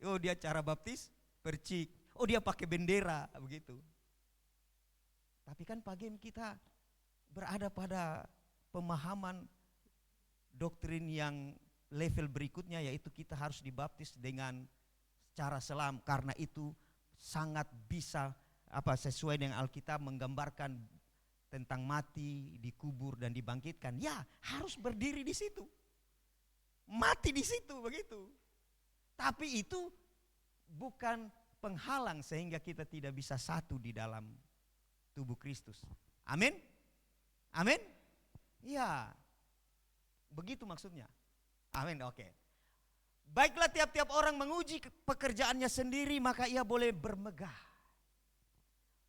S2: Oh dia cara baptis percik. Oh dia pakai bendera, begitu. Tapi kan pagi kita berada pada pemahaman doktrin yang level berikutnya, yaitu kita harus dibaptis dengan cara selam, karena itu sangat bisa sesuai dengan Alkitab menggambarkan tentang mati, dikubur dan dibangkitkan. Ya, harus berdiri di situ. Mati di situ begitu. Tapi itu bukan penghalang sehingga kita tidak bisa satu di dalam tubuh Kristus. Amin? Amin? Ya. Begitu maksudnya. Amin, oke. Baiklah, tiap-tiap orang menguji pekerjaannya sendiri, maka ia boleh bermegah.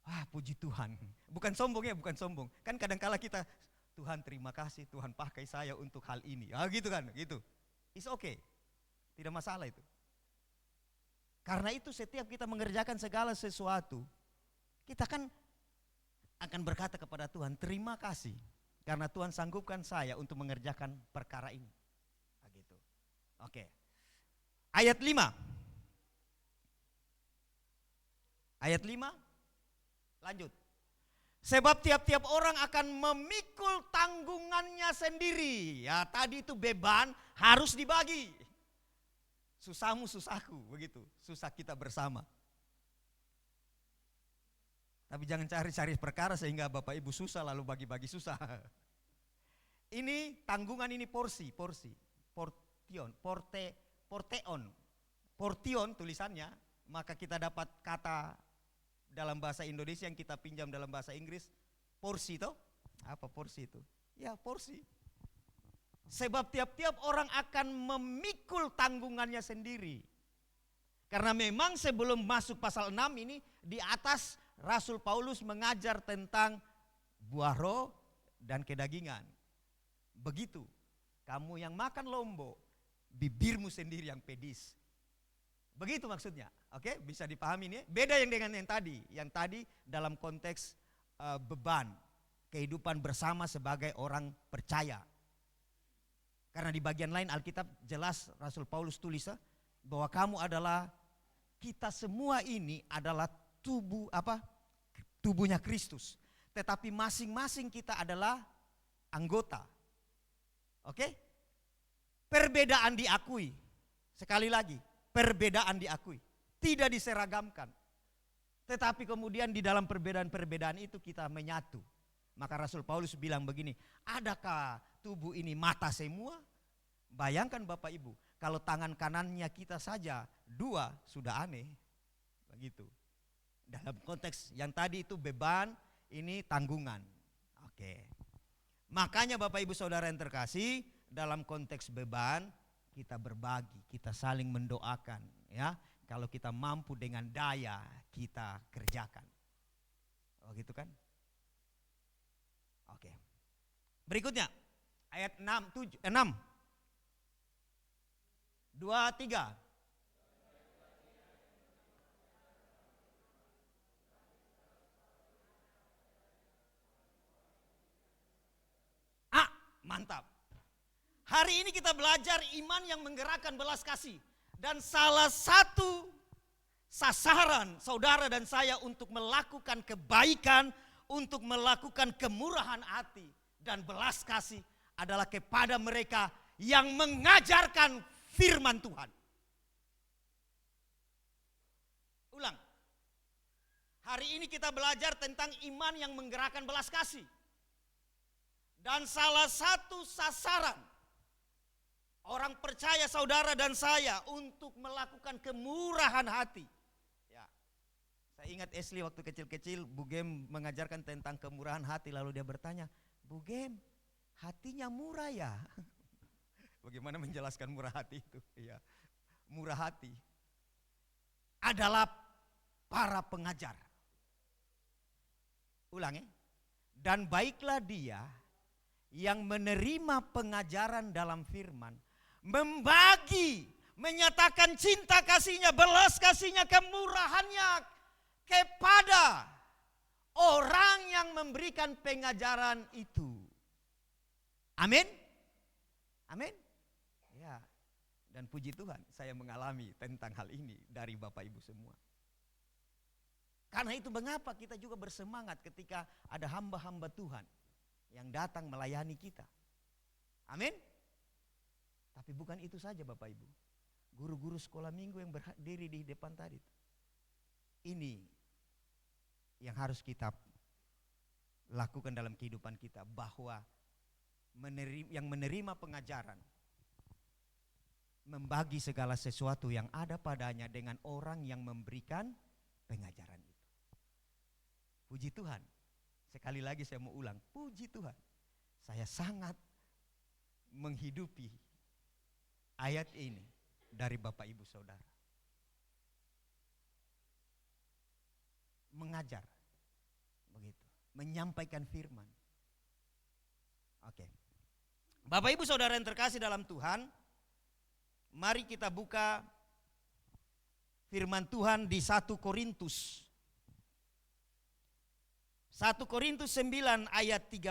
S2: Wah, puji Tuhan. Bukan sombong ya, bukan sombong. Kan kadang-kala kita, Tuhan terima kasih, Tuhan pakai saya untuk hal ini. Gitu kan, gitu. It's okay. Tidak masalah itu. Karena itu setiap kita mengerjakan segala sesuatu, kita kan akan berkata kepada Tuhan, terima kasih. Karena Tuhan sanggupkan saya untuk mengerjakan perkara ini. Gitu. Oke. Ayat 5. Ayat 5. Lanjut. Sebab tiap-tiap orang akan memikul tanggungannya sendiri. Ya, tadi itu beban harus dibagi. Susahmu susahku, begitu. Susah kita bersama. Tapi jangan cari-cari perkara sehingga Bapak Ibu susah lalu bagi-bagi susah. Ini tanggungan, ini porsi. Portion tulisannya, maka kita dapat kata dalam bahasa Indonesia yang kita pinjam dalam bahasa Inggris, porsi toh? Apa porsi itu? Ya, porsi. Sebab tiap-tiap orang akan memikul tanggungannya sendiri. Karena memang sebelum masuk pasal 6 ini, di atas Rasul Paulus mengajar tentang buah roh dan kedagingan. Begitu, kamu yang makan lombok, bibirmu sendiri yang pedis. Begitu maksudnya, oke? Bisa dipahami nih. Beda yang dengan yang tadi. Yang tadi dalam konteks beban, kehidupan bersama sebagai orang percaya. Karena di bagian lain Alkitab jelas Rasul Paulus tulis bahwa kamu adalah, kita semua ini adalah tubuhnya Kristus. Tetapi masing-masing kita adalah anggota. Oke? Perbedaan diakui. Sekali lagi, perbedaan diakui. Tidak diseragamkan. Tetapi kemudian di dalam perbedaan-perbedaan itu kita menyatu. Maka Rasul Paulus bilang begini, adakah tubuh ini mata semua? Bayangkan Bapak Ibu, Kalau tangan kanannya kita saja 2 sudah aneh. Begitu. Dalam konteks yang tadi itu beban, ini tanggungan. Oke. Makanya Bapak Ibu Saudara yang terkasih, dalam konteks beban kita berbagi, kita saling mendoakan, ya. Kalau kita mampu dengan daya, kita kerjakan. Oh gitu kan? Oke. Berikutnya ayat 6. 2, 3. Mantap. Hari ini kita belajar iman yang menggerakkan belas kasih. Dan salah satu sasaran saudara dan saya untuk melakukan kebaikan, untuk melakukan kemurahan hati dan belas kasih adalah kepada mereka yang mengajarkan firman Tuhan. Ulang. Hari ini kita belajar tentang iman yang menggerakkan belas kasih. Dan salah satu sasaran orang percaya saudara dan saya untuk melakukan kemurahan hati. Ya, saya ingat Ashley waktu kecil-kecil, Bu Gem mengajarkan tentang kemurahan hati. Lalu dia bertanya, Bu Gem, hatinya murah ya? Bagaimana menjelaskan murah hati itu? Ya, murah hati adalah para pengajar. Ulang ya. Dan baiklah dia yang menerima pengajaran dalam firman, membagi, menyatakan cinta kasihnya, belas kasihnya, kemurahannya kepada orang yang memberikan pengajaran itu. Amin? Amin? Ya. Dan puji Tuhan, saya mengalami tentang hal ini dari Bapak Ibu semua. Karena itu mengapa kita juga bersemangat ketika ada hamba-hamba Tuhan yang datang melayani kita. Amin. Tapi bukan itu saja Bapak Ibu. Guru-guru sekolah minggu yang berdiri di depan tadi. Ini yang harus kita lakukan dalam kehidupan kita. Bahwa yang menerima pengajaran, membagi segala sesuatu yang ada padanya dengan orang yang memberikan pengajaran itu. Puji Tuhan. Sekali lagi saya mau ulang, puji Tuhan. Saya sangat menghidupi ayat ini dari Bapak Ibu Saudara. Mengajar, begitu, menyampaikan firman. Oke. Bapak Ibu Saudara yang terkasih dalam Tuhan, mari kita buka firman Tuhan di 1 Korintus. 1 Korintus 9 ayat 13.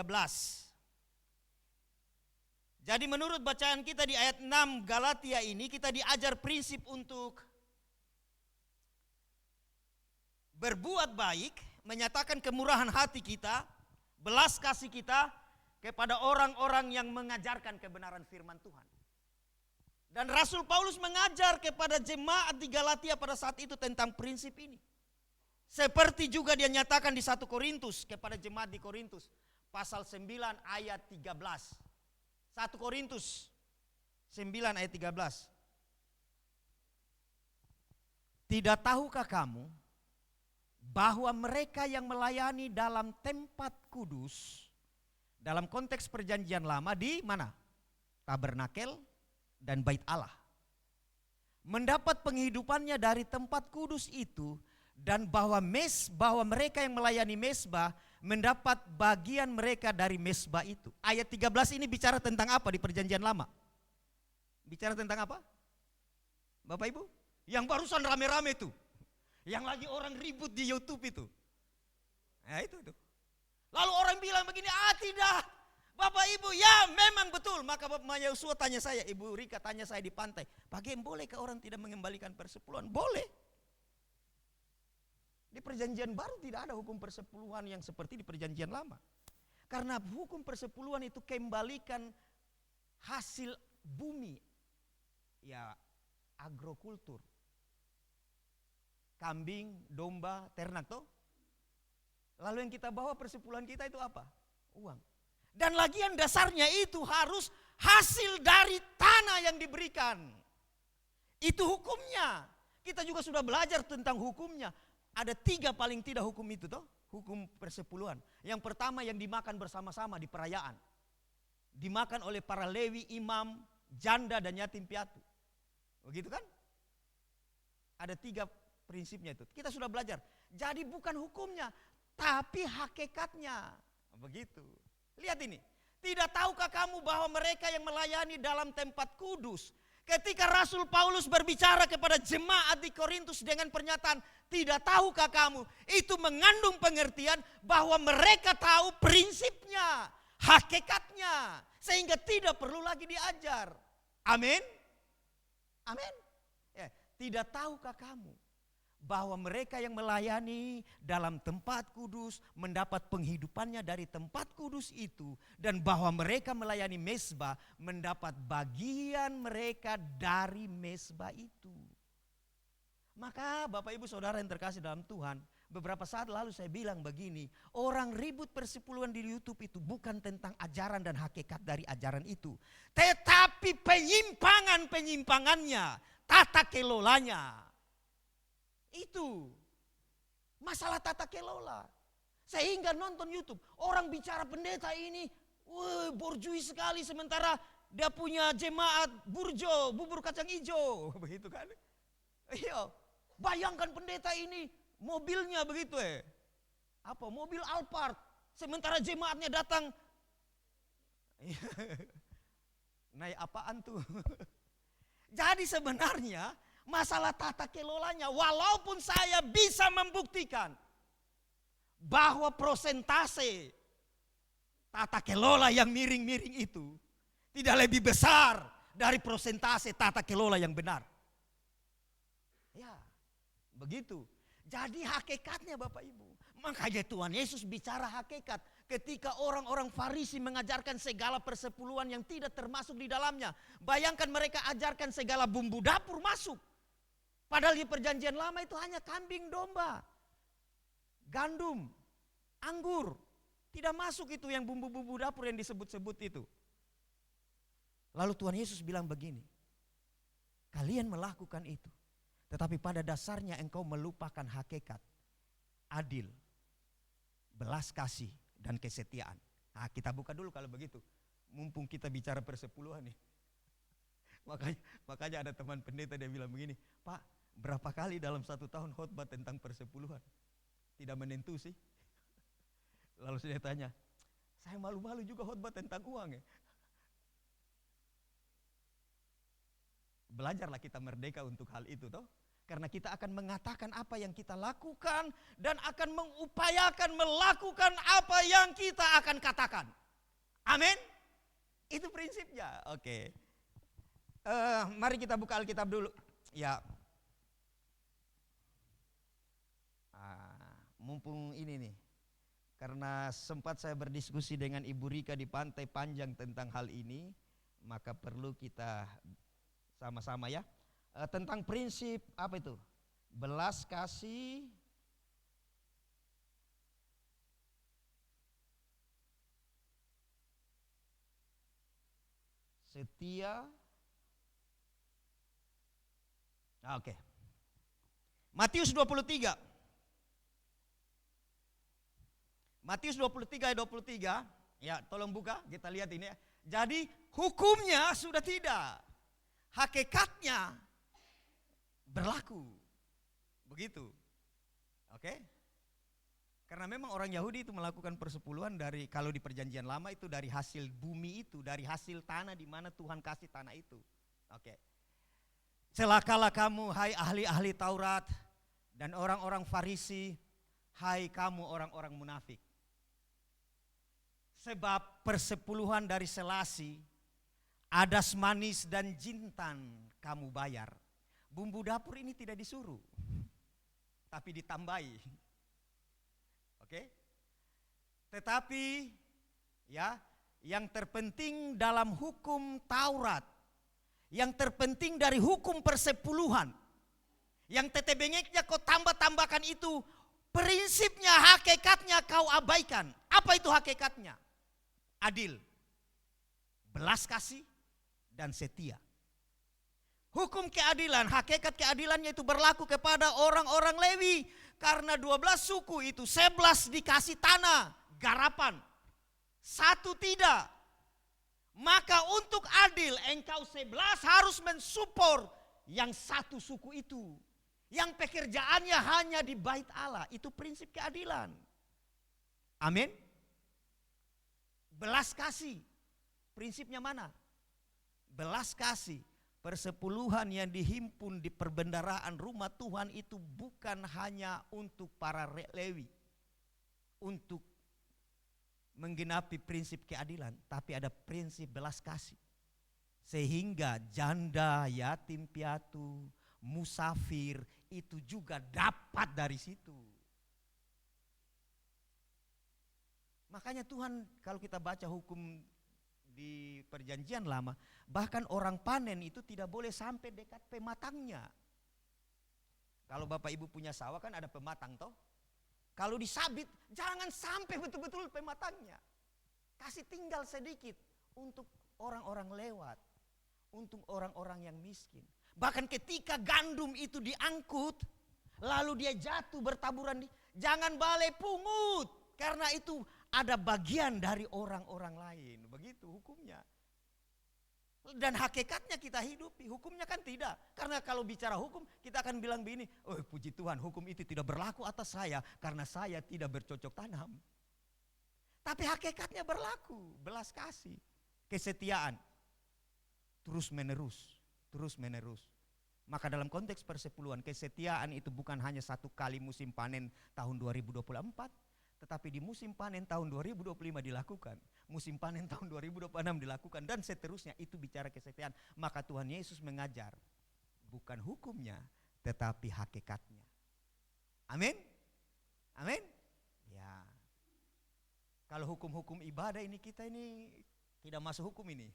S2: Jadi menurut bacaan kita di ayat 6 Galatia ini, kita diajar prinsip untuk berbuat baik, menyatakan kemurahan hati kita, belas kasih kita kepada orang-orang yang mengajarkan kebenaran firman Tuhan. Dan Rasul Paulus mengajar kepada jemaat di Galatia pada saat itu tentang prinsip ini. Seperti juga dia nyatakan di 1 Korintus kepada jemaat di Korintus. Pasal 9 ayat 13. 1 Korintus 9 ayat 13. Tidak tahukah kamu bahwa mereka yang melayani dalam tempat kudus, dalam konteks perjanjian lama di mana? Tabernakel dan bait Allah. Mendapat penghidupannya dari tempat kudus itu, dan bahwa mereka yang melayani mesbah mendapat bagian mereka dari mesbah itu. Ayat 13 ini bicara tentang apa di perjanjian lama? Bicara tentang apa? Bapak Ibu? Yang barusan rame-rame itu. Yang lagi orang ribut di YouTube itu. Nah itu. Lalu orang bilang begini, tidak. Bapak Ibu, ya memang betul. Maka Bapak Yosua tanya saya, Ibu Rika tanya saya di pantai, bagaimana bolehkah orang tidak mengembalikan persepuluhan? Boleh. Di perjanjian baru tidak ada hukum persepuluhan yang seperti di perjanjian lama. Karena hukum persepuluhan itu kembalikan hasil bumi. Ya agrokultur. Kambing, domba, ternak toh. Lalu yang kita bawa persepuluhan kita itu apa? Uang. Dan lagian dasarnya itu harus hasil dari tanah yang diberikan. Itu hukumnya. Kita juga sudah belajar tentang hukumnya. Ada 3 paling tidak hukum itu toh. Hukum persepuluhan. Yang pertama yang dimakan bersama-sama di perayaan. Dimakan oleh para Lewi, imam, janda dan yatim piatu. Begitu kan? Ada 3 prinsipnya itu. Kita sudah belajar. Jadi bukan hukumnya, tapi hakikatnya. Begitu. Lihat ini. Tidak tahukah kamu bahwa mereka yang melayani dalam tempat kudus, ketika Rasul Paulus berbicara kepada jemaat di Korintus dengan pernyataan, tidak tahukah kamu, itu mengandung pengertian bahwa mereka tahu prinsipnya, hakikatnya, sehingga tidak perlu lagi diajar. Amin. Amin. Ya, tidak tahukah kamu bahwa mereka yang melayani dalam tempat kudus mendapat penghidupannya dari tempat kudus itu, dan bahwa mereka melayani mezbah mendapat bagian mereka dari mezbah itu. Maka Bapak Ibu Saudara yang terkasih dalam Tuhan, beberapa saat lalu saya bilang begini, orang ribut persepuluhan di YouTube itu bukan tentang ajaran dan hakikat dari ajaran itu, tetapi penyimpangan-penyimpangannya, tata kelolanya. Itu masalah tata kelola. Sehingga nonton YouTube, orang bicara pendeta ini, borjui sekali, sementara dia punya jemaat burjo, bubur kacang hijau, begitu kan? Iya, bayangkan pendeta ini mobilnya begitu apa? Mobil Alphard, sementara jemaatnya datang, naik apaan tuh? Jadi sebenarnya masalah tata kelolanya, walaupun saya bisa membuktikan bahwa prosentase tata kelola yang miring-miring itu tidak lebih besar dari prosentase tata kelola yang benar. Ya, begitu. Jadi hakikatnya Bapak Ibu. Makanya Tuhan Yesus bicara hakikat. Ketika orang-orang Farisi mengajarkan segala persepuluhan yang tidak termasuk di dalamnya. Bayangkan mereka ajarkan segala bumbu dapur masuk. Padahal di perjanjian lama itu hanya kambing domba, gandum, anggur. Tidak masuk itu yang bumbu-bumbu dapur yang disebut-sebut itu. Lalu Tuhan Yesus bilang begini, kalian melakukan itu, tetapi pada dasarnya engkau melupakan hakikat, adil, belas kasih, dan kesetiaan. Nah, kita buka dulu kalau begitu. Mumpung kita bicara persepuluhan nih. Makanya ada teman pendeta dia bilang begini, Pak, berapa kali dalam 1 tahun khotbah tentang persepuluhan? Tidak menentu sih. Lalu saya tanya, saya malu-malu juga khotbah tentang uang ya. Belajarlah kita merdeka untuk hal itu toh. Karena kita akan mengatakan apa yang kita lakukan dan akan mengupayakan melakukan apa yang kita akan katakan. Amin. Itu prinsipnya. Oke. Mari kita buka Alkitab dulu. Ya. Mumpung ini nih. Karena sempat saya berdiskusi dengan Ibu Rika di Pantai Panjang tentang hal ini, maka perlu kita sama-sama ya. Tentang prinsip apa itu? Belas kasih, setia. Oke. Matius 23. Matius 23 ayat 23. Ya, tolong buka, kita lihat ini ya. Jadi hukumnya sudah tidak. Hakikatnya berlaku. Begitu. Oke? Karena memang orang Yahudi itu melakukan persepuluhan dari, kalau di perjanjian lama itu dari hasil bumi itu, dari hasil tanah di mana Tuhan kasih tanah itu. Oke. Celakalah kamu hai ahli-ahli Taurat dan orang-orang Farisi, hai kamu orang-orang munafik. Sebab persepuluhan dari selasi, adas manis dan jintan kamu bayar. Bumbu dapur ini tidak disuruh, tapi ditambahi. Oke? Tetapi ya, yang terpenting dalam hukum Taurat, yang terpenting dari hukum persepuluhan, yang tetebengeknya kau tambah-tambahkan itu, prinsipnya, hakikatnya kau abaikan. Apa itu hakikatnya? Adil, belas kasih, dan setia. Hukum keadilan, hakikat keadilannya itu berlaku kepada orang-orang Lewi. Karena 12 suku itu 11 dikasih tanah, garapan. 1 tidak. Maka untuk adil engkau 11 harus mensupport yang 1 suku itu. Yang pekerjaannya hanya di bait Allah. Itu prinsip keadilan. Amin. Belas kasih. Prinsipnya mana? Belas kasih. Persepuluhan yang dihimpun di perbendaharaan rumah Tuhan itu bukan hanya untuk para Lewi. Untuk menggenapi prinsip keadilan. Tapi ada prinsip belas kasih. Sehingga janda, yatim piatu, musafir itu juga dapat dari situ. Makanya Tuhan kalau kita baca hukum di perjanjian lama, bahkan orang panen itu tidak boleh sampai dekat pematangnya. Kalau Bapak Ibu punya sawah kan ada pematang toh. Kalau disabit jangan sampai betul-betul pematangnya. Kasih tinggal sedikit untuk orang-orang lewat. Untuk orang-orang yang miskin. Bahkan ketika gandum itu diangkut, lalu dia jatuh bertaburan, jangan balai pungut. Karena itu ada bagian dari orang-orang lain. Begitu hukumnya. Dan hakikatnya kita hidupi, hukumnya kan tidak. Karena kalau bicara hukum, kita akan bilang begini, oh puji Tuhan hukum itu tidak berlaku atas saya karena saya tidak bercocok tanam. Tapi hakikatnya berlaku, belas kasih, kesetiaan. Terus menerus. Maka dalam konteks persepuluhan, kesetiaan itu bukan hanya 1 kali musim panen tahun 2024, tetapi di musim panen tahun 2025 dilakukan, musim panen tahun 2026 dilakukan, dan seterusnya. Itu bicara kesetiaan. Maka Tuhan Yesus mengajar bukan hukumnya, tetapi hakikatnya. Amin? Amin? Ya. Kalau hukum-hukum ibadah ini, kita ini tidak masuk hukum ini.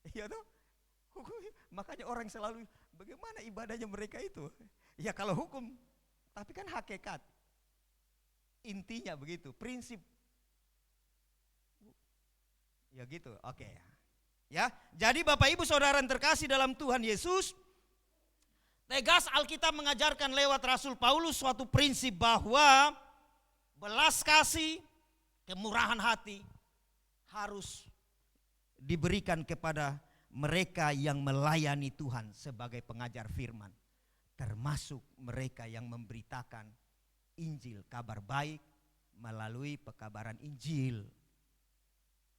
S2: Iya toh? Hukum, makanya orang selalu bagaimana ibadahnya mereka itu. Ya kalau hukum, tapi kan hakikat. Intinya begitu, prinsip. Ya gitu, oke. Ya, jadi Bapak Ibu Saudara yang terkasih dalam Tuhan Yesus, tegas Alkitab mengajarkan lewat Rasul Paulus suatu prinsip bahwa belas kasih, kemurahan hati harus diberikan kepada mereka yang melayani Tuhan sebagai pengajar firman. Termasuk mereka yang memberitakan Injil, kabar baik melalui pekabaran Injil.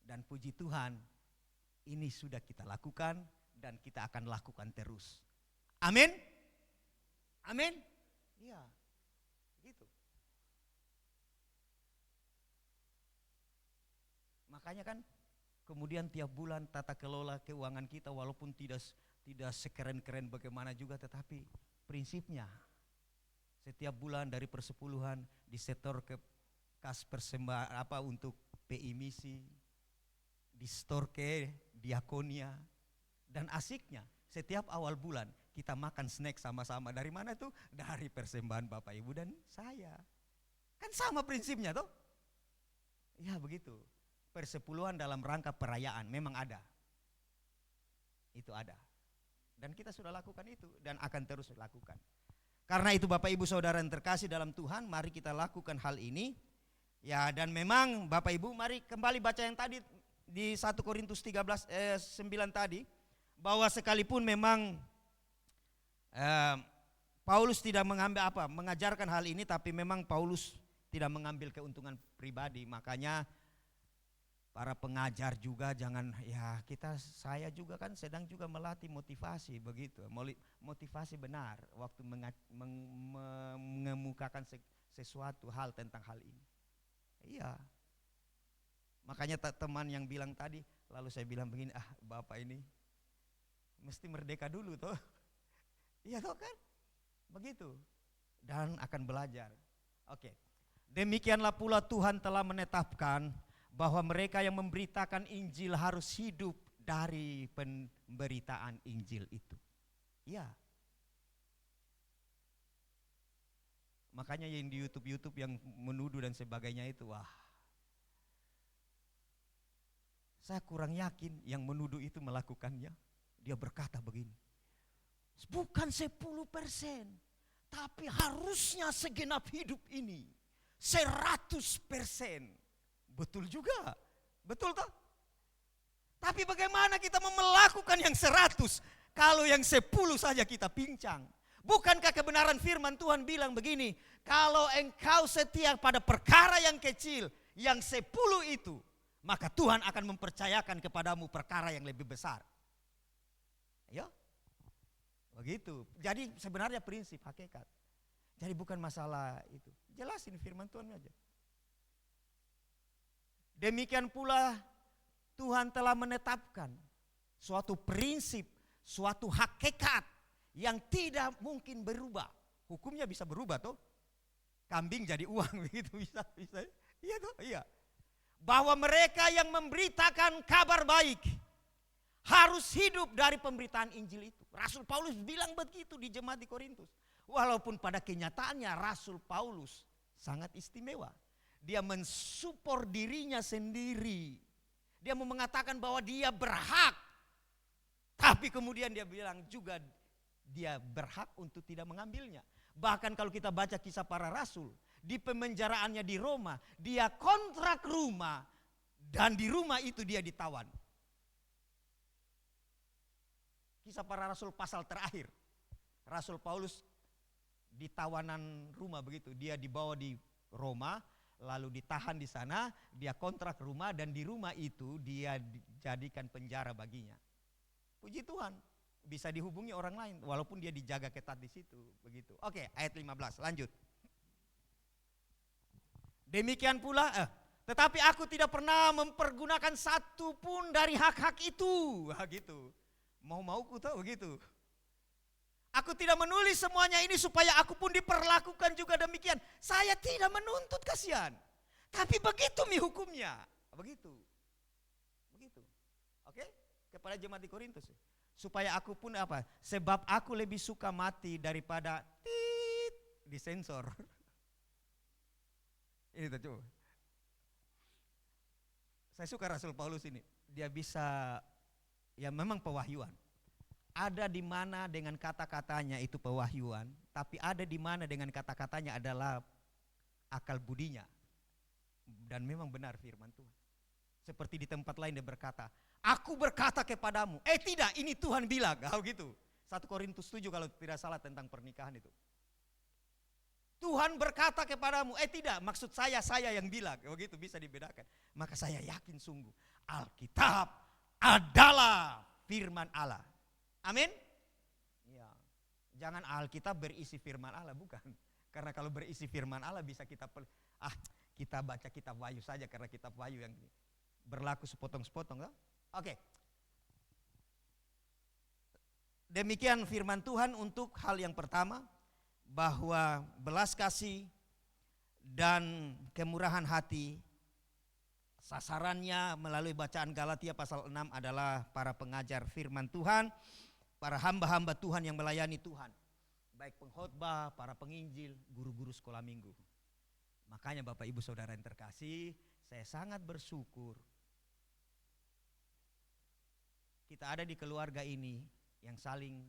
S2: Dan puji Tuhan, ini sudah kita lakukan dan kita akan lakukan terus. Amin? Amin? Iya, gitu. Makanya kan kemudian tiap bulan tata kelola keuangan kita walaupun tidak sekeren-keren bagaimana juga, tetapi prinsipnya setiap bulan dari persepuluhan disetor ke kas persembahan untuk PI misi, disetor ke diakonia, dan asiknya setiap awal bulan kita makan snack sama-sama. Dari mana itu? Dari persembahan Bapak Ibu dan saya. Kan sama prinsipnya toh? Ya begitu. Persepuluhan dalam rangka perayaan memang ada. Itu ada. Dan kita sudah lakukan itu dan akan terus lakukan. Karena itu Bapak Ibu Saudara yang terkasih dalam Tuhan, mari kita lakukan hal ini. Ya, dan memang Bapak Ibu mari kembali baca yang tadi di 1 Korintus 9 tadi, bahwa sekalipun memang Paulus tidak mengajarkan hal ini, tapi memang Paulus tidak mengambil keuntungan pribadi. Makanya para pengajar juga jangan, saya juga kan sedang juga melatih motivasi begitu, motivasi benar waktu mengemukakan sesuatu hal tentang hal ini. Iya, makanya teman yang bilang tadi, lalu saya bilang begini, Bapak ini mesti merdeka dulu toh. Iya toh kan, begitu, dan akan belajar. Oke, demikianlah pula Tuhan telah menetapkan bahwa mereka yang memberitakan Injil harus hidup dari pemberitaan Injil itu. Ya. Makanya yang di YouTube yang menuduh dan sebagainya itu, saya kurang yakin yang menuduh itu melakukannya. Dia berkata begini, Bukan 10%. Tapi harusnya segenap hidup ini 100%. Betul juga. Betul toh? Tapi bagaimana kita mau melakukan yang 100 kalau yang 10 saja kita pincang? Bukankah kebenaran firman Tuhan bilang begini, kalau engkau setia pada perkara yang kecil, yang 10 itu, maka Tuhan akan mempercayakan kepadamu perkara yang lebih besar. Ya, begitu. Jadi sebenarnya prinsip hakikat. Jadi bukan masalah itu. Jelasin firman Tuhan aja. Demikian pula Tuhan telah menetapkan suatu prinsip, suatu hakikat yang tidak mungkin berubah. Hukumnya bisa berubah toh. Kambing jadi uang begitu bisa. Iya toh, iya. Bahwa mereka yang memberitakan kabar baik harus hidup dari pemberitaan Injil itu. Rasul Paulus bilang begitu di jemaat di Korintus. Walaupun pada kenyataannya Rasul Paulus sangat istimewa. Dia mensupport dirinya sendiri. Dia mau mengatakan bahwa dia berhak. Tapi kemudian dia bilang juga dia berhak untuk tidak mengambilnya. Bahkan kalau kita baca kisah para rasul, di pemenjaraannya di Roma, dia kontrak rumah dan di rumah itu dia ditawan. Kisah para rasul pasal terakhir. Rasul Paulus di tawanan rumah begitu, dia dibawa di Roma, lalu ditahan di sana, dia kontrak rumah dan di rumah itu dia dijadikan penjara baginya. Puji Tuhan, bisa dihubungi orang lain walaupun dia dijaga ketat di situ, begitu. Oke, ayat 15, lanjut. Demikian pula, tetapi aku tidak pernah mempergunakan satu pun dari hak-hak itu, gitu. Mau-mauku tahu begitu. Aku tidak menulis semuanya ini supaya aku pun diperlakukan juga demikian. Saya tidak menuntut, kasihan. Tapi begitu hukumnya. Begitu. Begitu. Oke? Kepada jemaat di Korintus. Supaya aku pun apa? Sebab aku lebih suka mati daripada disensor. Ini tuh coba. Saya suka Rasul Paulus ini. Dia bisa, ya memang pewahyuan. Ada di mana dengan kata-katanya itu pewahyuan, tapi ada di mana dengan kata-katanya adalah akal budinya. Dan memang benar firman Tuhan. Seperti di tempat lain dia berkata, aku berkata kepadamu. Tidak, ini Tuhan bilang. Gitu. 1 Korintus 7 kalau tidak salah tentang pernikahan itu. Tuhan berkata kepadamu. Tidak, maksud saya yang bilang. Begitu bisa dibedakan. Maka saya yakin sungguh Alkitab adalah firman Allah. Amin. Ya. Jangan Alkitab berisi firman Allah, bukan. Karena kalau berisi firman Allah bisa kita baca kitab Wahyu saja karena kitab Wahyu yang berlaku sepotong-sepotong. Oke. Demikian firman Tuhan untuk hal yang pertama, bahwa belas kasih dan kemurahan hati sasarannya melalui bacaan Galatia pasal 6 adalah para pengajar firman Tuhan, para hamba-hamba Tuhan yang melayani Tuhan. Baik pengkhotbah, para penginjil, guru-guru sekolah minggu. Makanya Bapak Ibu Saudara yang terkasih, saya sangat bersyukur kita ada di keluarga ini yang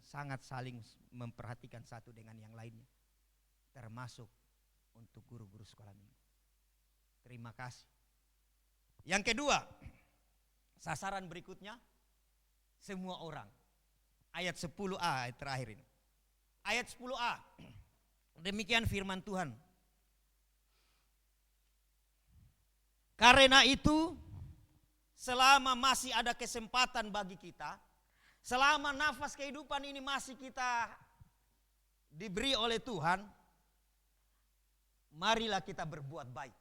S2: sangat saling memperhatikan satu dengan yang lainnya. Termasuk untuk guru-guru sekolah minggu. Terima kasih. Yang kedua, sasaran berikutnya, semua orang. Ayat 10a, ayat terakhir ini. Ayat 10a, demikian firman Tuhan. Karena itu, selama masih ada kesempatan bagi kita, selama nafas kehidupan ini masih kita diberi oleh Tuhan, marilah kita berbuat baik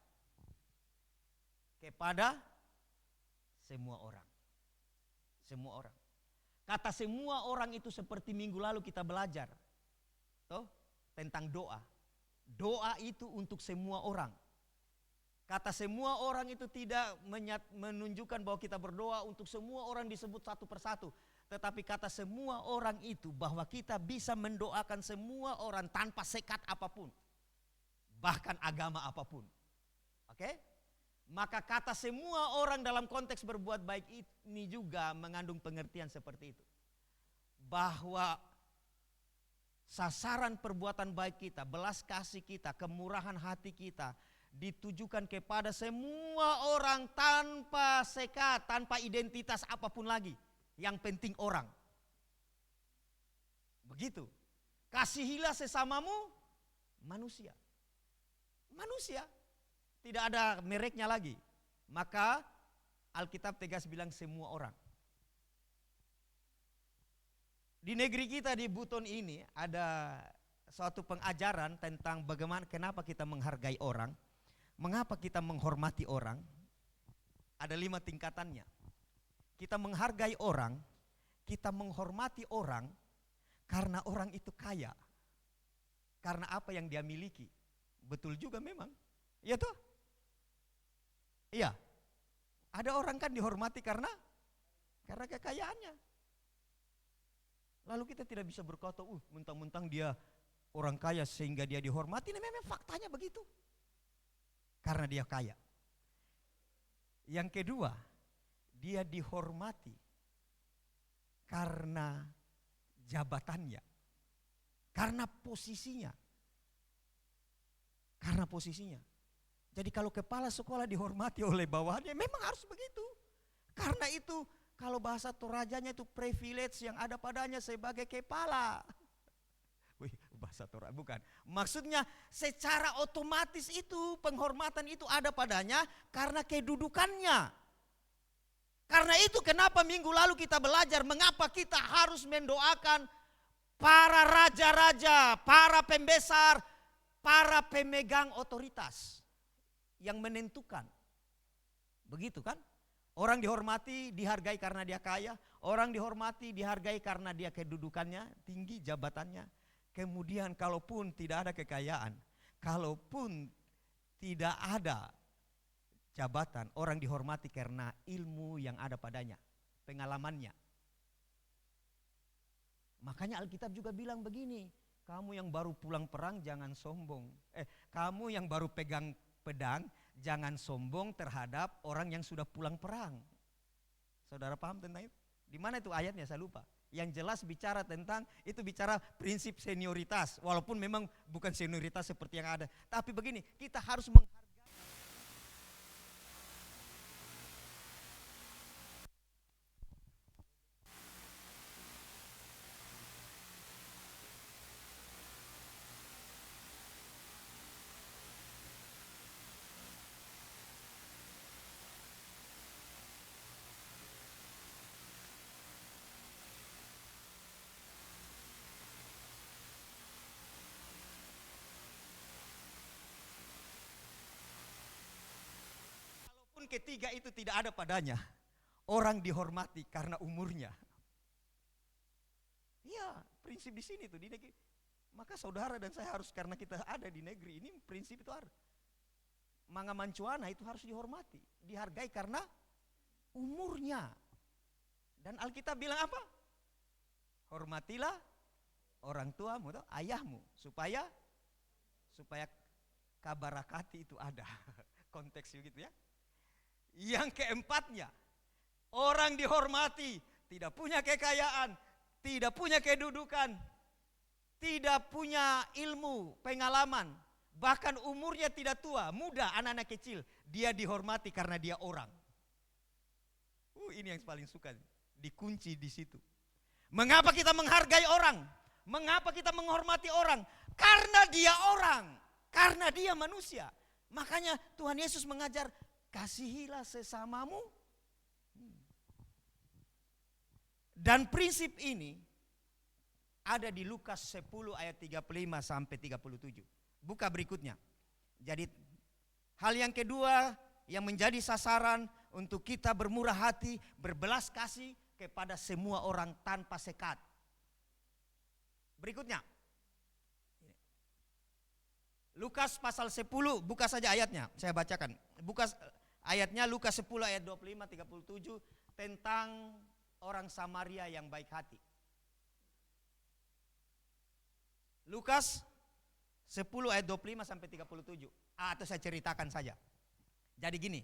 S2: kepada semua orang. Semua orang. Kata semua orang itu seperti minggu lalu kita belajar tentang doa. Doa itu untuk semua orang. Kata semua orang itu tidak menunjukkan bahwa kita berdoa untuk semua orang disebut satu persatu. Tetapi kata semua orang itu bahwa kita bisa mendoakan semua orang tanpa sekat apapun. Bahkan agama apapun. Oke? Maka kata semua orang dalam konteks berbuat baik ini juga mengandung pengertian seperti itu. Bahwa sasaran perbuatan baik kita, belas kasih kita, kemurahan hati kita ditujukan kepada semua orang tanpa sekat, tanpa identitas apapun lagi. Yang penting orang. Begitu. Kasihilah sesamamu manusia. Manusia. Tidak ada mereknya lagi. Maka Alkitab tegas bilang semua orang. Di negeri kita di Buton ini ada suatu pengajaran tentang bagaimana, kenapa kita menghargai orang, mengapa kita menghormati orang. Ada 5 tingkatannya. Kita menghargai orang, kita menghormati orang karena orang itu kaya. Karena apa yang dia miliki. Betul juga memang. Iya toh? Iya. Ada orang kan dihormati karena kekayaannya. Lalu kita tidak bisa berkata, mentang-mentang dia orang kaya sehingga dia dihormati. Ini memang faktanya begitu. Karena dia kaya. Yang kedua, dia dihormati karena jabatannya. Karena posisinya. Karena posisinya. Jadi kalau kepala sekolah dihormati oleh bawahannya, memang harus begitu. Karena itu kalau bahasa Torajanya itu privilege yang ada padanya sebagai kepala. Wih, bahasa Torah bukan. Maksudnya secara otomatis itu penghormatan itu ada padanya karena kedudukannya. Karena itu kenapa minggu lalu kita belajar mengapa kita harus mendoakan para raja-raja, para pembesar, para pemegang otoritas yang menentukan. Begitu kan? Orang dihormati, dihargai karena dia kaya. Orang dihormati, dihargai karena dia kedudukannya tinggi, jabatannya. Kemudian kalaupun tidak ada kekayaan, kalaupun tidak ada jabatan, orang dihormati karena ilmu yang ada padanya, pengalamannya. Makanya Alkitab juga bilang begini, kamu yang baru pulang perang jangan sombong. Kamu yang baru pegang pedang, jangan sombong terhadap orang yang sudah pulang perang. Saudara paham tentang itu? Di mana itu ayatnya saya lupa. Yang jelas bicara tentang, itu bicara prinsip senioritas. Walaupun memang bukan senioritas seperti yang ada. Tapi begini, kita harus menghargai. Ketiga itu tidak ada padanya, orang dihormati karena umurnya. Iya, prinsip di sini tuh di negeri. Maka saudara dan saya harus, karena kita ada di negeri ini, prinsip itu harus. Manga Mancuana itu harus dihormati, dihargai karena umurnya. Dan Alkitab bilang apa? Hormatilah orang tuamu, ayahmu, supaya kabarakati itu ada. Konteks begitu ya. Yang keempatnya, orang dihormati, tidak punya kekayaan, tidak punya kedudukan, tidak punya ilmu, pengalaman, bahkan umurnya tidak tua, muda, anak-anak kecil, dia dihormati karena dia orang. Ini yang paling suka, dikunci di situ. Mengapa kita menghargai orang? Mengapa kita menghormati orang? Karena dia orang, karena dia manusia. Makanya Tuhan Yesus mengajar, kasihilah sesamamu. Dan prinsip ini ada di Lukas 10 ayat 35 sampai 37. Buka berikutnya. Jadi hal yang kedua yang menjadi sasaran untuk kita bermurah hati, berbelas kasih kepada semua orang tanpa sekat. Berikutnya. Lukas pasal 10, buka saja ayatnya, saya bacakan. Buka ayatnya Lukas 10 ayat 25-37 tentang orang Samaria yang baik hati. Lukas 10 ayat 25 sampai 37. Atau saya ceritakan saja. Jadi gini,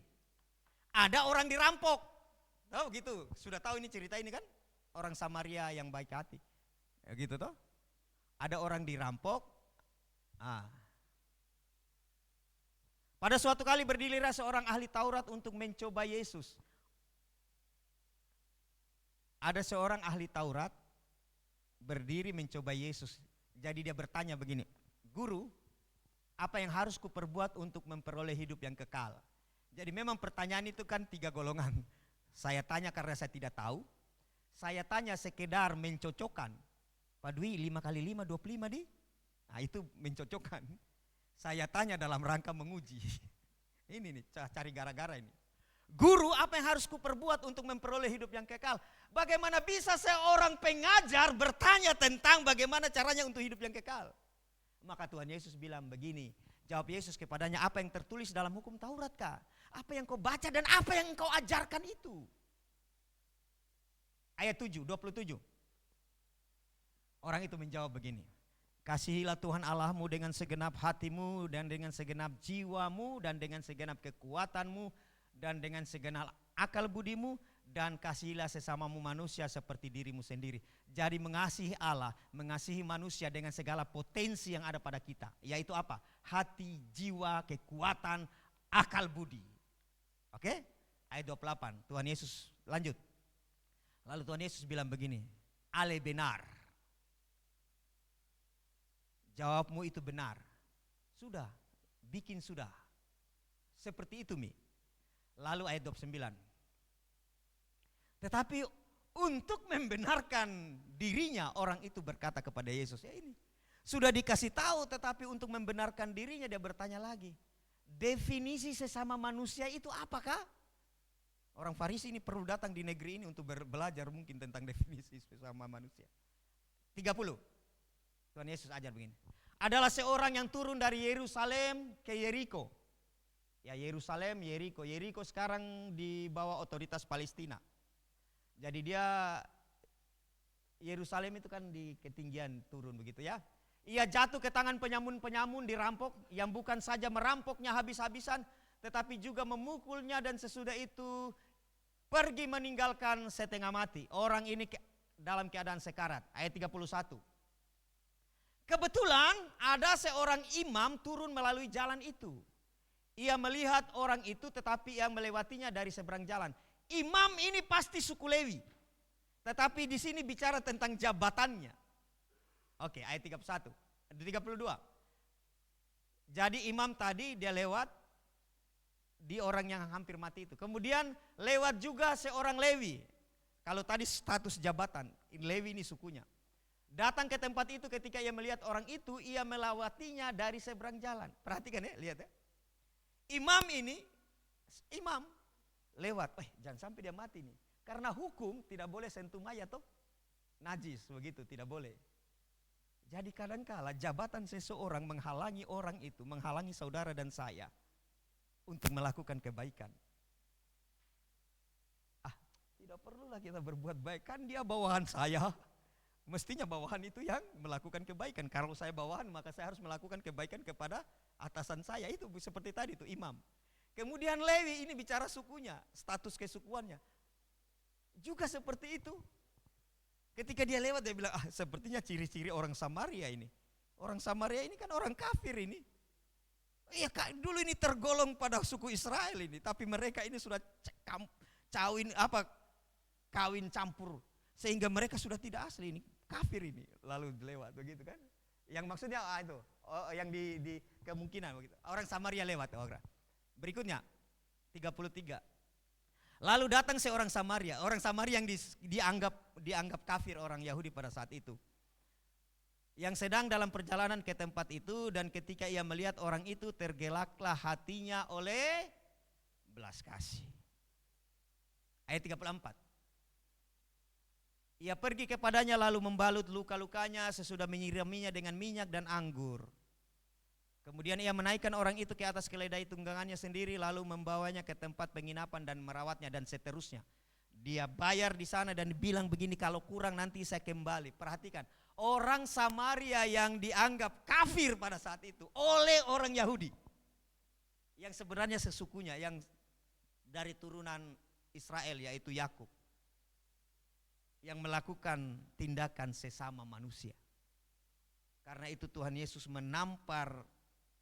S2: ada orang dirampok. Tahu gitu, sudah tahu ini cerita ini kan? Orang Samaria yang baik hati. Ya gitu toh. Ada orang dirampok. Pada suatu kali berdirilah seorang ahli Taurat untuk mencoba Yesus. Ada seorang ahli Taurat berdiri mencoba Yesus. Jadi dia bertanya begini, Guru, apa yang harus kuperbuat untuk memperoleh hidup yang kekal? Jadi memang pertanyaan itu kan 3 golongan. Saya tanya karena saya tidak tahu. Saya tanya sekedar mencocokkan. Pak Dwi 5 kali 5 25 di? Nah itu mencocokkan. Saya tanya dalam rangka menguji. Ini nih cari gara-gara ini. Guru, apa yang harus kuperbuat untuk memperoleh hidup yang kekal? Bagaimana bisa seorang pengajar bertanya tentang bagaimana caranya untuk hidup yang kekal? Maka Tuhan Yesus bilang begini. Jawab Yesus kepadanya, apa yang tertulis dalam hukum Taurat kah? Apa yang kau baca dan apa yang kau ajarkan itu? Ayat 7, 27. Orang itu menjawab begini. Kasihilah Tuhan Allahmu dengan segenap hatimu dan dengan segenap jiwamu dan dengan segenap kekuatanmu dan dengan segenap akal budimu, dan kasihilah sesamamu manusia seperti dirimu sendiri. Jadi mengasihi Allah, mengasihi manusia dengan segala potensi yang ada pada kita. Yaitu apa? Hati, jiwa, kekuatan, akal budi. Oke? Ayat 28, Tuhan Yesus lanjut. Lalu Tuhan Yesus bilang begini, Ale benar. Jawabmu itu benar. Sudah, bikin sudah. Seperti itu Mi. Lalu ayat 29. Tetapi untuk membenarkan dirinya, orang itu berkata kepada Yesus, ya ini. Sudah dikasih tahu, tetapi untuk membenarkan dirinya dia bertanya lagi. Definisi sesama manusia itu apakah? Orang Farisi ini perlu datang di negeri ini untuk belajar mungkin tentang definisi sesama manusia. 30. Tuhan Yesus ajar begini. Adalah seorang yang turun dari Yerusalem ke Yeriko. Ya Yerusalem, Yeriko. Yeriko sekarang di bawah otoritas Palestina. Jadi dia, Yerusalem itu kan di ketinggian turun begitu ya. Ia jatuh ke tangan penyamun-penyamun, dirampok. Yang bukan saja merampoknya habis-habisan, tetapi juga memukulnya dan sesudah itu pergi meninggalkan setengah mati. Orang ini dalam keadaan sekarat. Ayat 31. Kebetulan ada seorang imam turun melalui jalan itu. Ia melihat orang itu tetapi ia melewatinya dari seberang jalan. Imam ini pasti suku Lewi. Tetapi di sini bicara tentang jabatannya. Oke, ayat 31, 32. Jadi imam tadi dia lewat di orang yang hampir mati itu. Kemudian lewat juga seorang Lewi. Kalau tadi status jabatan, Lewi ini sukunya. Datang ke tempat itu, ketika ia melihat orang itu, ia melewatinya dari seberang jalan. Perhatikan ya, lihat ya. Imam lewat, jangan sampai dia mati nih. Karena hukum tidak boleh sentuh mayat toh. Najis begitu, tidak boleh. Jadi kadangkala jabatan seseorang menghalangi orang itu, menghalangi saudara dan saya untuk melakukan kebaikan. Tidak perlulah kita berbuat baik, kan dia bawahan saya. Mestinya bawahan itu yang melakukan kebaikan. Kalau saya bawahan, maka saya harus melakukan kebaikan kepada atasan saya. Itu seperti tadi itu imam. Kemudian Lewi ini bicara sukunya, status kesukuannya. Juga seperti itu. Ketika dia lewat dia bilang, sepertinya ciri-ciri orang Samaria ini. Orang Samaria ini kan orang kafir ini. Iya, dulu ini tergolong pada suku Israel ini, tapi mereka ini sudah kawin campur, sehingga mereka sudah tidak asli ini, kafir ini. Lalu lewat begitu kan? Yang maksudnya itu, yang di kemungkinan begitu. Orang Samaria lewat orang. Berikutnya 33. Lalu datang seorang Samaria, orang Samaria yang dianggap kafir orang Yahudi pada saat itu. Yang sedang dalam perjalanan ke tempat itu, dan ketika ia melihat orang itu, tergelaklah hatinya oleh belas kasih. Ayat 34. Ia pergi kepadanya lalu membalut luka-lukanya sesudah menyiraminya dengan minyak dan anggur. Kemudian ia menaikkan orang itu ke atas keledai tunggangannya sendiri lalu membawanya ke tempat penginapan dan merawatnya dan seterusnya. Dia bayar di sana dan bilang begini, kalau kurang nanti saya kembali. Perhatikan, orang Samaria yang dianggap kafir pada saat itu oleh orang Yahudi. Yang sebenarnya sesukunya, yang dari turunan Israel yaitu Yakub. Yang melakukan tindakan sesama manusia. Karena itu Tuhan Yesus menampar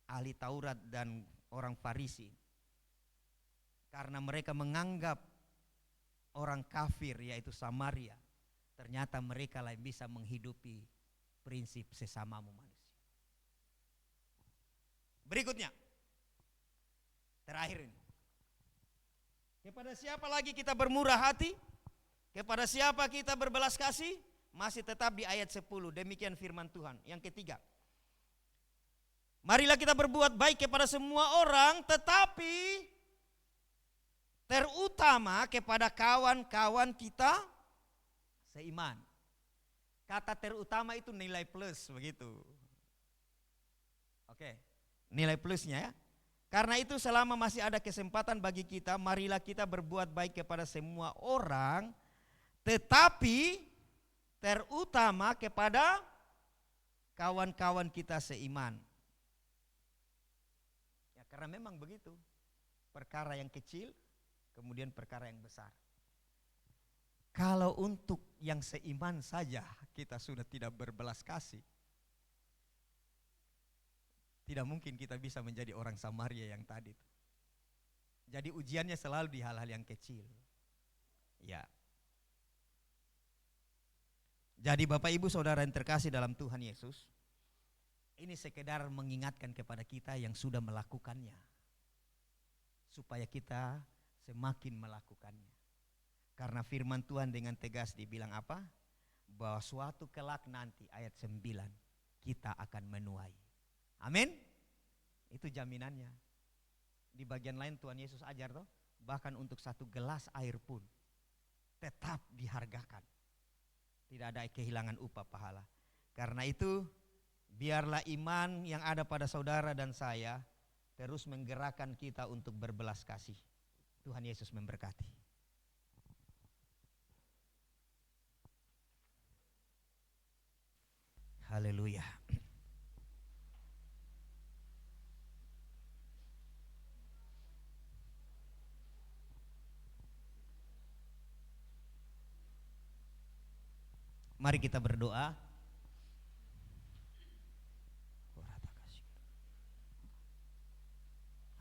S2: ahli Taurat dan orang Farisi. Karena mereka menganggap orang kafir yaitu Samaria, ternyata mereka lah yang bisa menghidupi prinsip sesamamu manusia. Berikutnya, terakhir ini. Kepada siapa lagi kita bermurah hati? Kepada siapa kita berbelas kasih? Masih tetap di ayat 10, demikian firman Tuhan. Yang ketiga, marilah kita berbuat baik kepada semua orang, tetapi terutama kepada kawan-kawan kita seiman. Kata terutama itu nilai plus begitu. Oke, nilai plusnya ya. Karena itu selama masih ada kesempatan bagi kita, marilah kita berbuat baik kepada semua orang, tetapi terutama kepada kawan-kawan kita seiman. Ya, karena memang begitu. Perkara yang kecil, kemudian perkara yang besar. Kalau untuk yang seiman saja kita sudah tidak berbelas kasih, tidak mungkin kita bisa menjadi orang Samaria yang tadi. Jadi ujiannya selalu di hal-hal yang kecil. Ya. Jadi Bapak Ibu Saudara yang terkasih dalam Tuhan Yesus, ini sekedar mengingatkan kepada kita yang sudah melakukannya, supaya kita semakin melakukannya. Karena firman Tuhan dengan tegas dibilang apa? Bahwa suatu kelak nanti ayat 9 kita akan menuai. Amin. Itu jaminannya. Di bagian lain Tuhan Yesus ajar toh, bahkan untuk satu gelas air pun tetap dihargakan. Tidak ada kehilangan upah pahala. Karena itu biarlah iman yang ada pada saudara dan saya terus menggerakkan kita untuk berbelas kasih. Tuhan Yesus memberkati. Haleluya. Mari kita berdoa.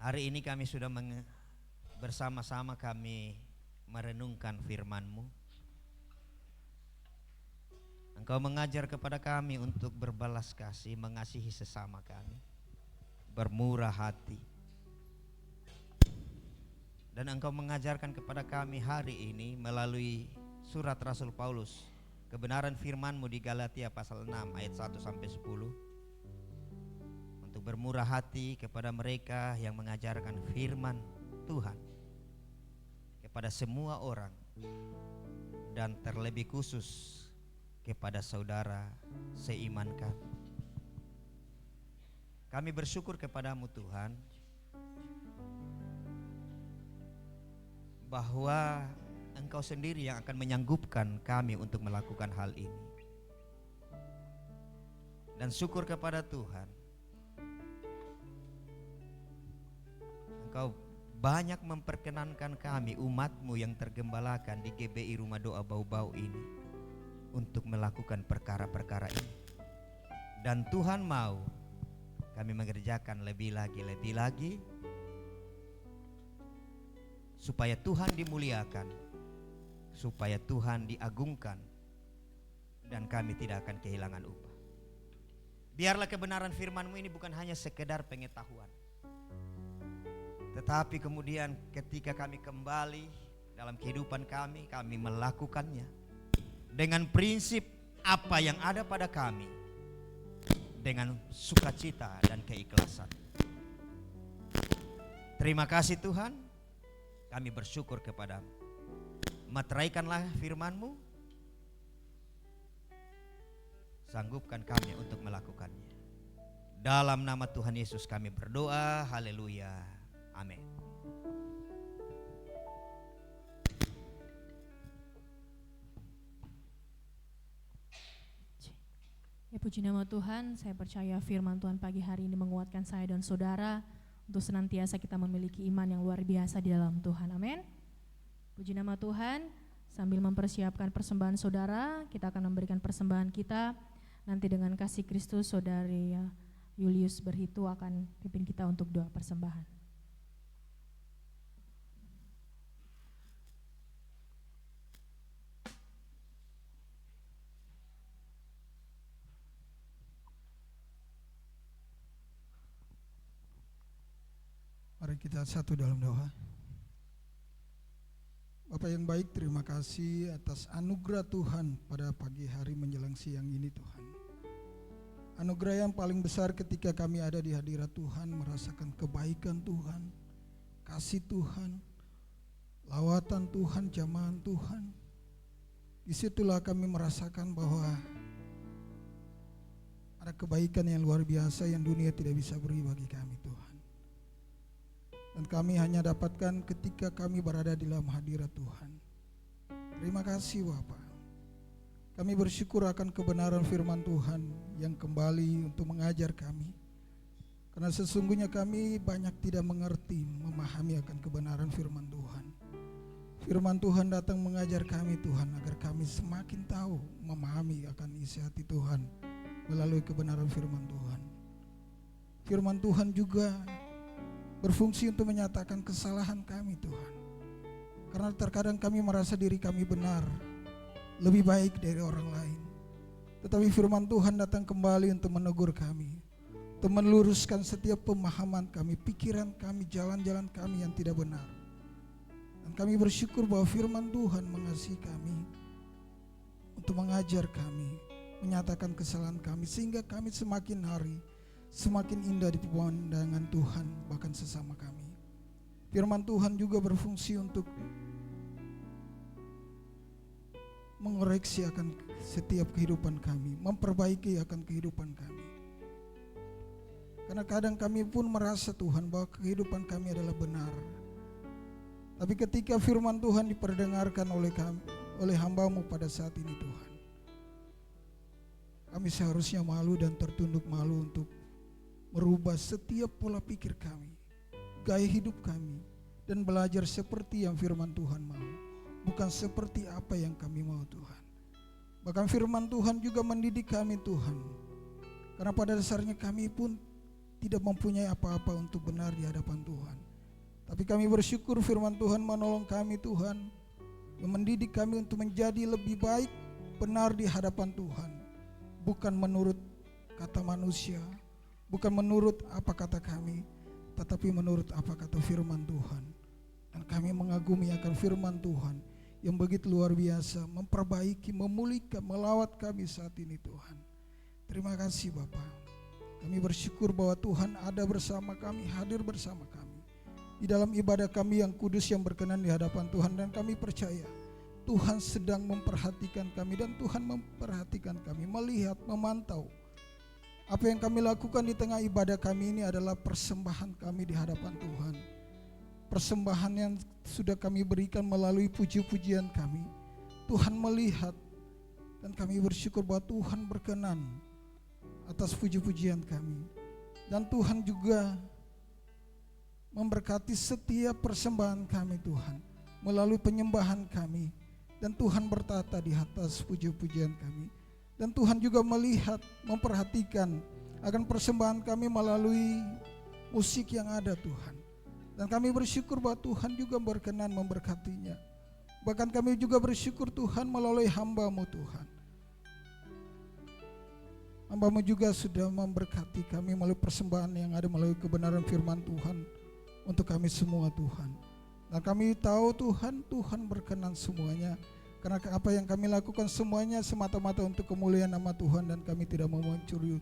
S2: Hari ini kami sudah bersama-sama kami merenungkan firman-Mu. Engkau mengajar kepada kami untuk berbalas kasih, mengasihi sesama kami, bermurah hati. Dan Engkau mengajarkan kepada kami hari ini melalui surat Rasul Paulus, kebenaran firman-Mu di Galatia pasal 6 ayat 1 sampai 10. Untuk bermurah hati kepada mereka yang mengajarkan firman Tuhan kepada semua orang, dan terlebih khusus kepada saudara seiman kami. Kami bersyukur kepadamu Tuhan, bahwa Engkau sendiri yang akan menyanggupkan kami untuk melakukan hal ini. Dan syukur kepada Tuhan, Engkau banyak memperkenankan kami, umat-Mu yang tergembalakan di GBI Rumah Doa Bau-Bau ini, untuk melakukan perkara-perkara ini. Dan Tuhan mau kami mengerjakan lebih lagi, supaya Tuhan dimuliakan, supaya Tuhan diagungkan, dan kami tidak akan kehilangan upah. Biarlah kebenaran firman-Mu ini bukan hanya sekedar pengetahuan, tetapi kemudian ketika kami kembali dalam kehidupan kami melakukannya dengan prinsip apa yang ada pada kami, dengan sukacita dan keikhlasan. Terima kasih Tuhan, kami bersyukur kepadamu. Materaikanlah firman-Mu, sanggupkan kami untuk melakukannya. Dalam nama Tuhan Yesus kami berdoa, haleluya, amin.
S1: Ya, puji nama Tuhan, saya percaya firman Tuhan pagi hari ini menguatkan saya dan saudara untuk senantiasa kita memiliki iman yang luar biasa di dalam Tuhan, amin. Puji nama Tuhan, sambil mempersiapkan persembahan saudara, kita akan memberikan persembahan kita Nanti dengan kasih Kristus, Saudari Julius Berhitu akan pimpin kita untuk doa persembahan.
S3: Mari kita satu dalam doa. Bapa yang baik, terima kasih atas anugerah Tuhan pada pagi hari menjelang siang ini Tuhan. Anugerah yang paling besar ketika kami ada di hadirat Tuhan, merasakan kebaikan Tuhan, kasih Tuhan, lawatan Tuhan, jamahan Tuhan. Disitulah kami merasakan bahwa ada kebaikan yang luar biasa yang dunia tidak bisa beri bagi kami Tuhan. Dan kami hanya dapatkan ketika kami berada di dalam hadirat Tuhan. Terima kasih Bapa. Kami bersyukur akan kebenaran firman Tuhan yang kembali untuk mengajar kami. Karena sesungguhnya kami banyak tidak mengerti, memahami akan kebenaran firman Tuhan. Firman Tuhan datang mengajar kami Tuhan, agar kami semakin tahu, memahami akan isi hati Tuhan melalui kebenaran firman Tuhan. Firman Tuhan juga berfungsi untuk menyatakan kesalahan kami Tuhan. Karena terkadang kami merasa diri kami benar, lebih baik dari orang lain. Tetapi firman Tuhan datang kembali untuk menegur kami, untuk meluruskan setiap pemahaman kami, pikiran kami, jalan-jalan kami yang tidak benar. Dan kami bersyukur bahwa firman Tuhan mengasihi kami, untuk mengajar kami, menyatakan kesalahan kami, sehingga kami semakin hari semakin indah di pandangan Tuhan, bahkan sesama kami. Firman Tuhan juga berfungsi untuk mengoreksi akan setiap kehidupan kami, memperbaiki akan kehidupan kami. Karena kadang kami pun merasa Tuhan bahwa kehidupan kami adalah benar. Tapi ketika firman Tuhan diperdengarkan oleh kami, oleh hamba-Mu pada saat ini Tuhan, kami seharusnya malu dan tertunduk malu untuk merubah setiap pola pikir kami, gaya hidup kami, dan belajar seperti yang firman Tuhan mau, bukan seperti apa yang kami mau Tuhan. Bahkan firman Tuhan juga mendidik kami Tuhan, karena pada dasarnya kami pun tidak mempunyai apa-apa untuk benar di hadapan Tuhan. Tapi kami bersyukur firman Tuhan menolong kami Tuhan, yang mendidik kami untuk menjadi lebih baik, benar di hadapan Tuhan, bukan menurut kata manusia, bukan menurut apa kata kami, tetapi menurut apa kata firman Tuhan. Dan kami mengagumi akan firman Tuhan yang begitu luar biasa, memperbaiki, memulihkan, melawat kami saat ini Tuhan. Terima kasih Bapa. Kami bersyukur bahwa Tuhan ada bersama kami, hadir bersama kami di dalam ibadah kami yang kudus, yang berkenan di hadapan Tuhan. Dan kami percaya Tuhan sedang memperhatikan kami, dan Tuhan memperhatikan kami, melihat, memantau. Apa yang kami lakukan di tengah ibadah kami ini adalah persembahan kami di hadapan Tuhan. Persembahan yang sudah kami berikan melalui puji-pujian kami. Tuhan melihat, dan kami bersyukur bahwa Tuhan berkenan atas puji-pujian kami. Dan Tuhan juga memberkati setiap persembahan kami Tuhan, melalui penyembahan kami. Dan Tuhan bertata di atas puji-pujian kami. Dan Tuhan juga melihat, memperhatikan akan persembahan kami melalui musik yang ada Tuhan. Dan kami bersyukur bahwa Tuhan juga berkenan memberkatinya. Bahkan kami juga bersyukur Tuhan melalui hamba-Mu Tuhan. Hamba-Mu juga sudah memberkati kami melalui persembahan yang ada, melalui kebenaran firman Tuhan untuk kami semua Tuhan. Dan kami tahu Tuhan, Tuhan berkenan semuanya. Karena apa yang kami lakukan semuanya semata-mata untuk kemuliaan nama Tuhan, dan kami tidak mau mencuri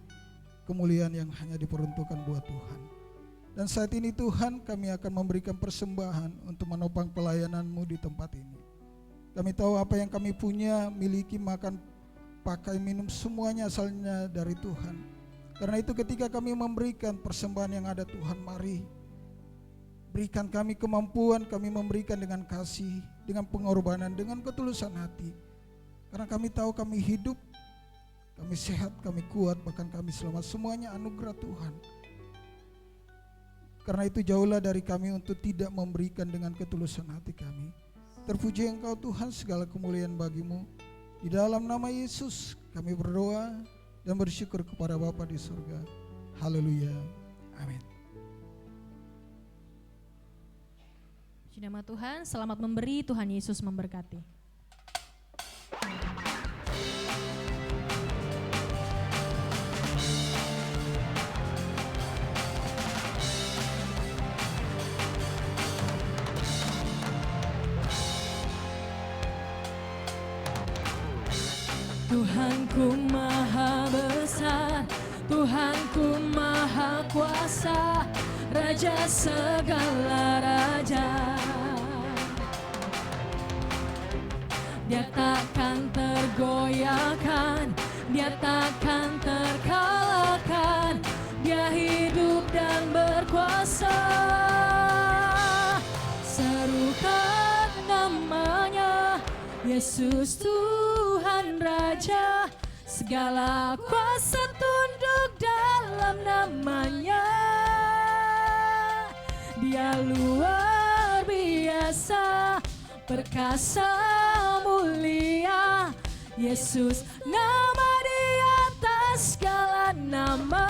S3: kemuliaan yang hanya diperuntukkan buat Tuhan. Dan saat ini Tuhan, kami akan memberikan persembahan untuk menopang pelayanan-Mu di tempat ini. Kami tahu apa yang kami punya, miliki, makan, pakai, minum, semuanya asalnya dari Tuhan. Karena itu ketika kami memberikan persembahan yang ada Tuhan, mari berikan kami kemampuan, kami memberikan dengan kasih, dengan pengorbanan, dengan ketulusan hati. Karena kami tahu kami hidup, kami sehat, kami kuat, bahkan kami selamat. Semuanya anugerah Tuhan. Karena itu jauhlah dari kami untuk tidak memberikan dengan ketulusan hati kami. Terpuji Engkau Tuhan, segala kemuliaan bagi-Mu. Di dalam nama Yesus kami berdoa dan bersyukur kepada Bapa di surga. Haleluya. Amin.
S1: Puji nama Tuhan, selamat memberi, Tuhan Yesus memberkati. Tuhanku maha besar, Tuhanku maha kuasa, Raja segala raja. Dia takkan tergoyahkan, dia takkan terkalahkan, dia hidup dan berkuasa. Serukan namanya, Yesus Tuhan Raja, segala kuasa tunduk dalam namanya. Dia luar biasa, perkasa mulia, Yesus nama di atas segala nama.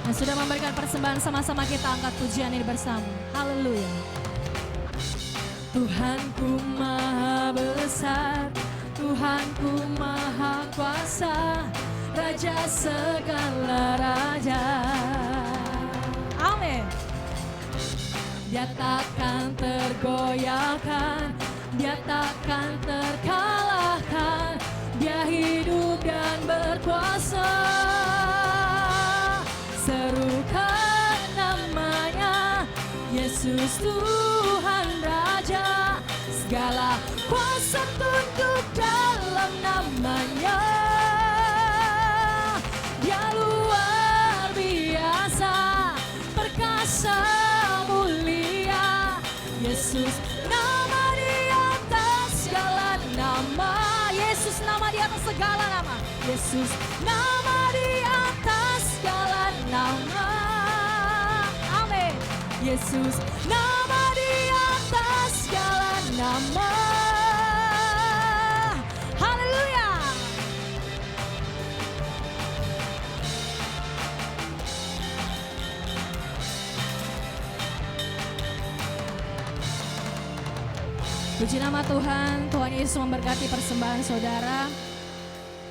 S1: Yang sudah memberikan persembahan, sama-sama kita angkat pujian ini bersama. Haleluya. Tuhanku maha besar, Tuhanku maha kuasa, Raja segala raja. Amin. Dia takkan tergoyahkan, dia takkan terkalahkan, dia hidup dan berkuasa. Serukan namanya, Yesus Tuhan Raja, segala kuasa tunduk dalam namanya. Dia luar biasa, perkasa mulia, Yesus nama di atas segala nama. Yesus nama di atas segala nama, Yesus nama di atas segala nama. Amin. Yesus nama di atas segala nama. Haleluya. Puji nama Tuhan, Tuhan Yesus memberkati persembahan saudara.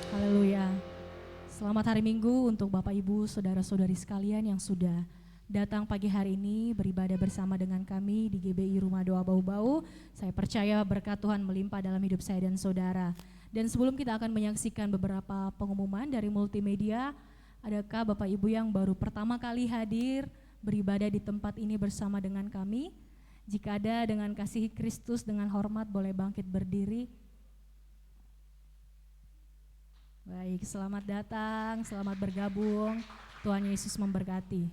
S1: Haleluya. Selamat hari Minggu untuk Bapak Ibu, saudara-saudari sekalian yang sudah datang pagi hari ini beribadah bersama dengan kami di GBI Rumah Doa Bau-Bau. Saya percaya berkat Tuhan melimpah dalam hidup saya dan saudara. Dan sebelum kita akan menyaksikan beberapa pengumuman dari multimedia, adakah Bapak Ibu yang baru pertama kali hadir beribadah di tempat ini bersama dengan kami? Jika ada, dengan kasih Kristus, dengan hormat boleh bangkit berdiri. Baik, selamat datang, selamat bergabung. Tuhan Yesus memberkati.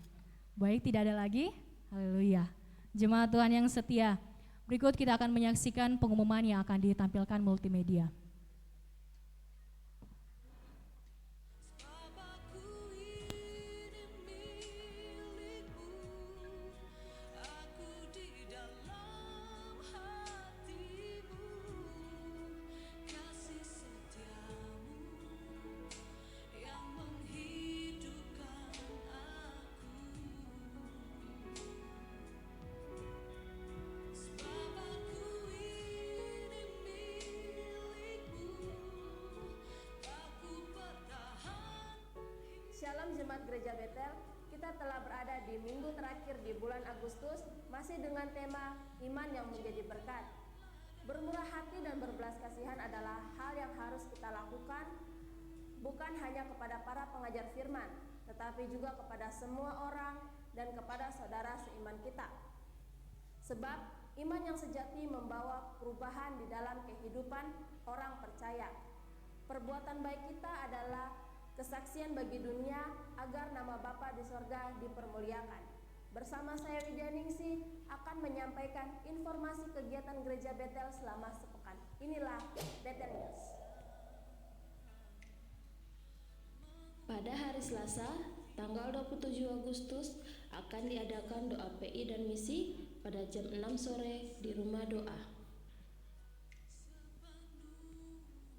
S1: Baik, tidak ada lagi? Haleluya. Jemaat Tuhan yang setia, berikut kita akan menyaksikan pengumuman yang akan ditampilkan multimedia.
S4: Shalom Jemaat Gereja Betel, kita telah berada di minggu terakhir di bulan Agustus, masih dengan tema iman yang menjadi berkat. Bermurah hati dan berbelas kasihan adalah hal yang harus kita lakukan, bukan hanya kepada para pengajar firman, tetapi juga kepada semua orang dan kepada saudara seiman kita. Sebab iman yang sejati membawa perubahan di dalam kehidupan orang percaya. Perbuatan baik kita adalah kesaksian bagi dunia agar nama Bapa di sorga dipermuliakan. Bersama saya Widya Ningsih akan menyampaikan informasi kegiatan Gereja Betel selama sepekan. Inilah Betel News. Pada hari Selasa,
S5: Tanggal 27 Agustus akan diadakan doa PI dan misi pada jam 6 sore di rumah doa.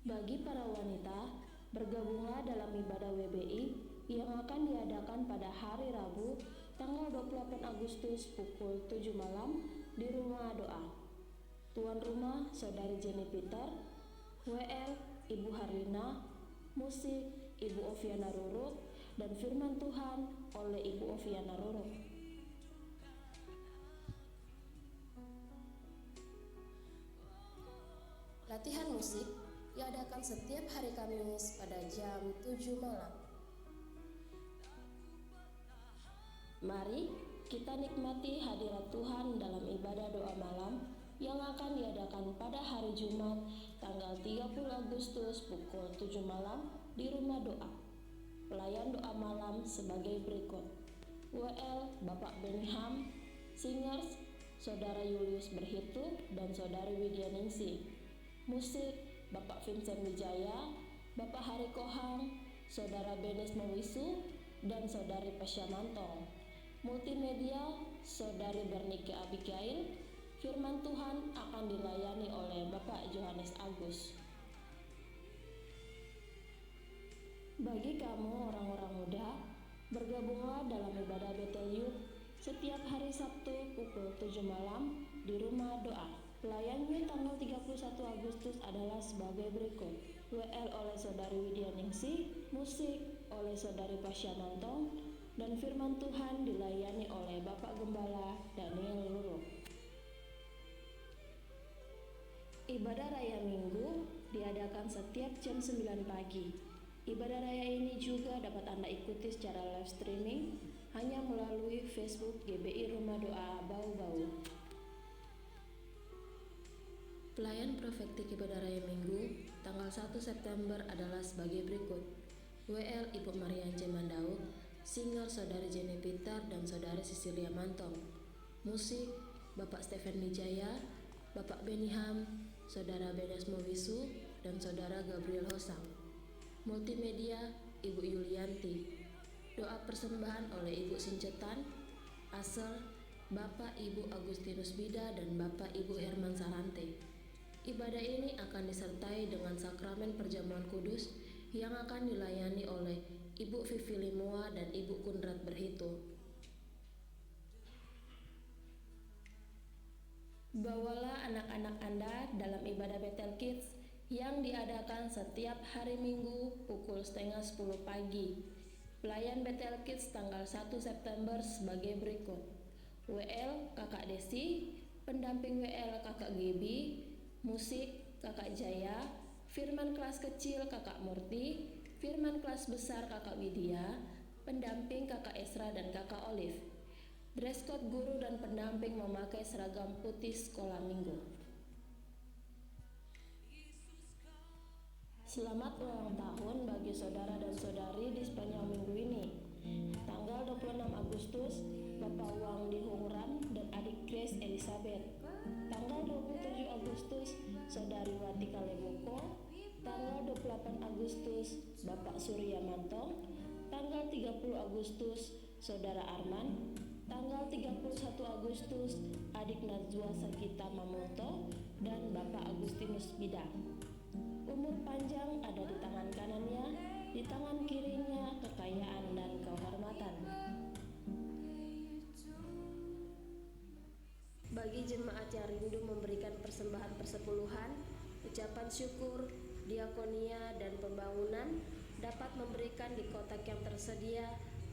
S5: Bagi para wanita, bergabunglah dalam ibadah WBI yang akan diadakan pada hari Rabu, tanggal 28 Agustus pukul 7 malam di rumah doa. Tuan rumah Saudari Jenny Peter, WL Ibu Harlina, musik Ibu Oviana Ruruk, dan firman Tuhan oleh Ibu Oviana Ruruk. Latihan musik diadakan setiap hari Kamis pada jam 7 malam. Mari kita nikmati hadirat Tuhan dalam ibadah doa malam yang akan diadakan pada hari Jumat tanggal 30 Agustus pukul 7 malam di rumah doa. Pelayan doa malam sebagai berikut: WL Bapak Benham, Singers Saudara Julius Berhitu dan Saudari Widya Ningsih. Musik Bapak Vincent Wijaya, Bapak Hari Kohang, Saudara Benes Mewisu dan Saudari Pasya Mantong. Multimedia Saudari Bernike Abigail. Firman Tuhan akan dilayani oleh Bapak Johannes Agus. Bagi kamu orang-orang muda, bergabunglah dalam ibadah Betel Youth setiap hari Sabtu pukul 7 malam di rumah doa. Pelayannya tanggal 31 Agustus adalah sebagai berikut: WL oleh Saudari Widya Ningsih, musik oleh Saudari Pasya Mantong, dan firman Tuhan dilayani oleh Bapak Gembala Daniel Luruk. Ibadah Raya Minggu diadakan setiap jam 9 pagi. Ibadah raya ini juga dapat Anda ikuti secara live streaming hanya melalui Facebook GBI Rumah Doa Bau-Bau. Pelayan profetik Ibadah Raya Minggu tanggal 1 September adalah sebagai berikut: WL Ibu Maria J. Mandauk, Singer Saudari Jenny Peter dan Saudari Cecilia Mantong. Musik Bapak Stephen Wijaya, Bapak Beniham, Saudara Benes Mewisu dan Saudara Gabriel Hosang. Multimedia Ibu Yulianti. Doa persembahan oleh Ibu Sincetan, Asel, Bapak Ibu Agustinus Bida dan Bapak Ibu Herman Sarante. Ibadah ini akan disertai dengan sakramen perjamuan kudus yang akan dilayani oleh Ibu Vivi Limoa dan Ibu Kundrat Berhitu. Bawalah anak-anak Anda dalam ibadah Bethel Kids yang diadakan setiap hari Minggu pukul 9:30 pagi. Pelayan Bethel Kids tanggal 1 September sebagai berikut: WL Kakak Desi, pendamping WL Kakak Gebi, musik Kakak Jaya, firman kelas kecil Kakak Murti, firman kelas besar Kakak Widya, pendamping Kakak Esra dan Kakak Olive. Dress code guru dan pendamping memakai seragam putih sekolah minggu. Selamat ulang tahun bagi saudara dan saudari di sepanjang minggu ini. Tanggal 26 Agustus, Bapak Wang Dihungran dan adik Grace Elizabeth. Tanggal 27 Agustus, Saudari Wati Kaleboko. Tanggal 28 Agustus, Bapak Surya Mantong. Tanggal 30 Agustus, Saudara Arman. Tanggal 31 Agustus, adik Najwa Sakita Mamoto dan Bapak Agustinus Bidang. Umur panjang ada di tangan kanannya, di tangan kirinya kekayaan dan kehormatan. Bagi jemaat yang rindu memberikan persembahan persepuluhan, ucapan syukur, diakonia, dan pembangunan dapat memberikan di kotak yang tersedia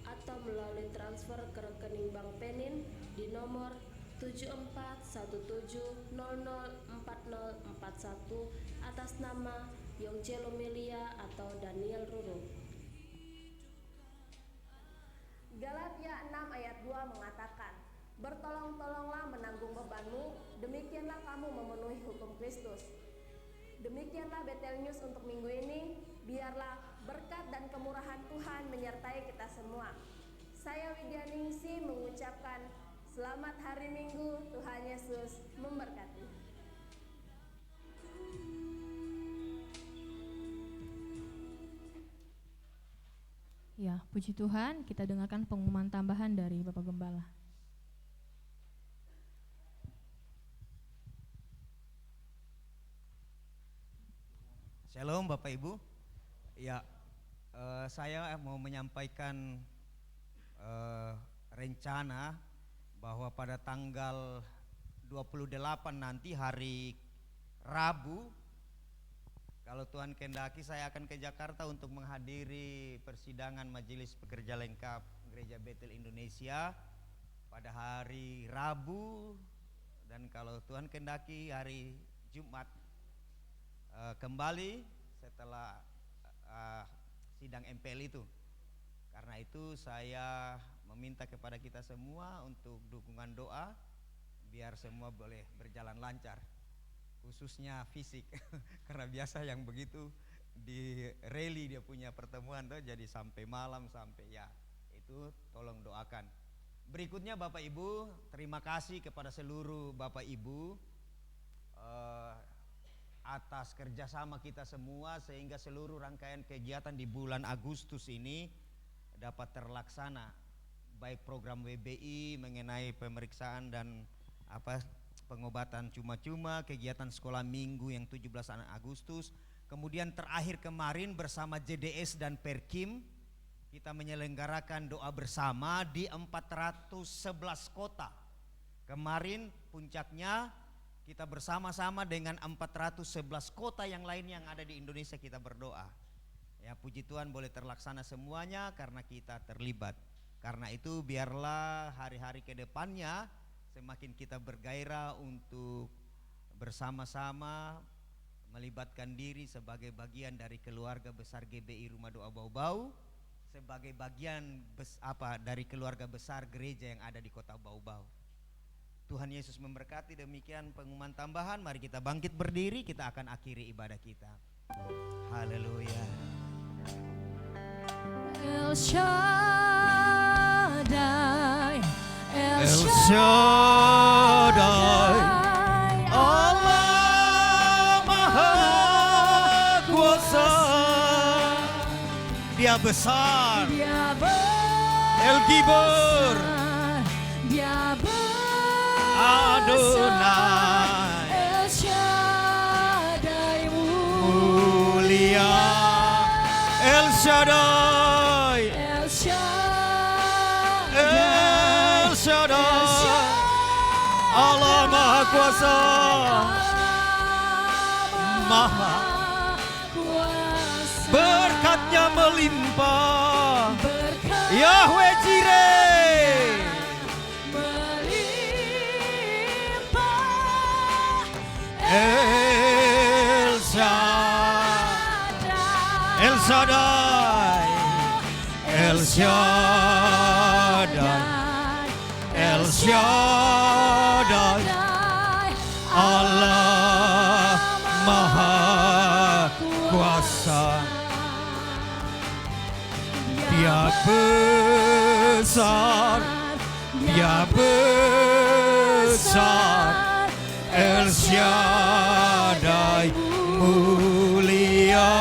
S5: atau melalui transfer ke rekening Bank Penin di nomor 7417004041 atas nama Yongcelo Melia atau Daniel Ruru.
S4: Galatia 6 ayat 2 mengatakan, bertolong-tolonglah menanggung bebanmu, demikianlah kamu memenuhi hukum Kristus. Demikianlah Bethel News untuk minggu ini, biarlah berkat dan kemurahan Tuhan menyertai kita semua. Saya Widya Ningsih mengucapkan selamat hari Minggu, Tuhan Yesus memberkati.
S1: Ya, Haleluya. Puji Tuhan, kita dengarkan pengumuman tambahan dari Bapak Gembala.
S2: Shalom Bapak Ibu. Ya, saya mau menyampaikan rencana bahwa pada tanggal 28 nanti hari Rabu, kalau Tuhan kehendaki, saya akan ke Jakarta untuk menghadiri persidangan Majelis Pekerja Lengkap Gereja Betel Indonesia pada hari Rabu, dan kalau Tuhan kehendaki hari Jumat kembali setelah sidang MPL itu. Karena itu saya meminta kepada kita semua untuk dukungan doa biar semua boleh berjalan lancar, khususnya fisik karena biasa yang begitu di rally dia punya pertemuan tuh, jadi sampai malam sampai ya itu tolong doakan. Berikutnya Bapak Ibu, terima kasih kepada seluruh Bapak Ibu atas kerjasama kita semua sehingga seluruh rangkaian kegiatan di bulan Agustus ini dapat terlaksana, baik program WBI mengenai pemeriksaan dan pengobatan cuma-cuma, kegiatan sekolah minggu yang 17 Agustus, kemudian terakhir kemarin bersama JDS dan Perkim kita menyelenggarakan doa bersama di 411 kota. Kemarin puncaknya kita bersama-sama dengan 411 kota yang lain yang ada di Indonesia kita berdoa. Ya, puji Tuhan boleh terlaksana semuanya karena kita terlibat. Karena itu biarlah hari-hari ke depannya semakin kita bergairah untuk bersama-sama melibatkan diri sebagai bagian dari keluarga besar GBI Rumah Doa Bau-Bau, sebagai bagian dari keluarga besar gereja yang ada di kota Bau-Bau. Tuhan Yesus memberkati. Demikian pengumuman tambahan. Mari kita bangkit berdiri, kita akan akhiri ibadah kita. Haleluya.
S1: El Shaddai,
S2: El Shaddai, Allah Maha Kuasa, Dia besar,
S1: Dia
S2: El Gibor,
S1: Dia
S2: Adonai,
S1: El Shaddai
S2: mulia, El Shaddai,
S1: El Shaddai,
S2: El Shaddai, Allah Maha Kuasa, Maha
S1: Kuasa,
S2: berkatnya melimpah,
S1: berkat
S2: Yahweh Jireh, El Shaddai, El Shaddai, El Shaddai, El Shaddai, Allah Maha Kuasa. Dia besar, Dia besar, El Shaddai mulia,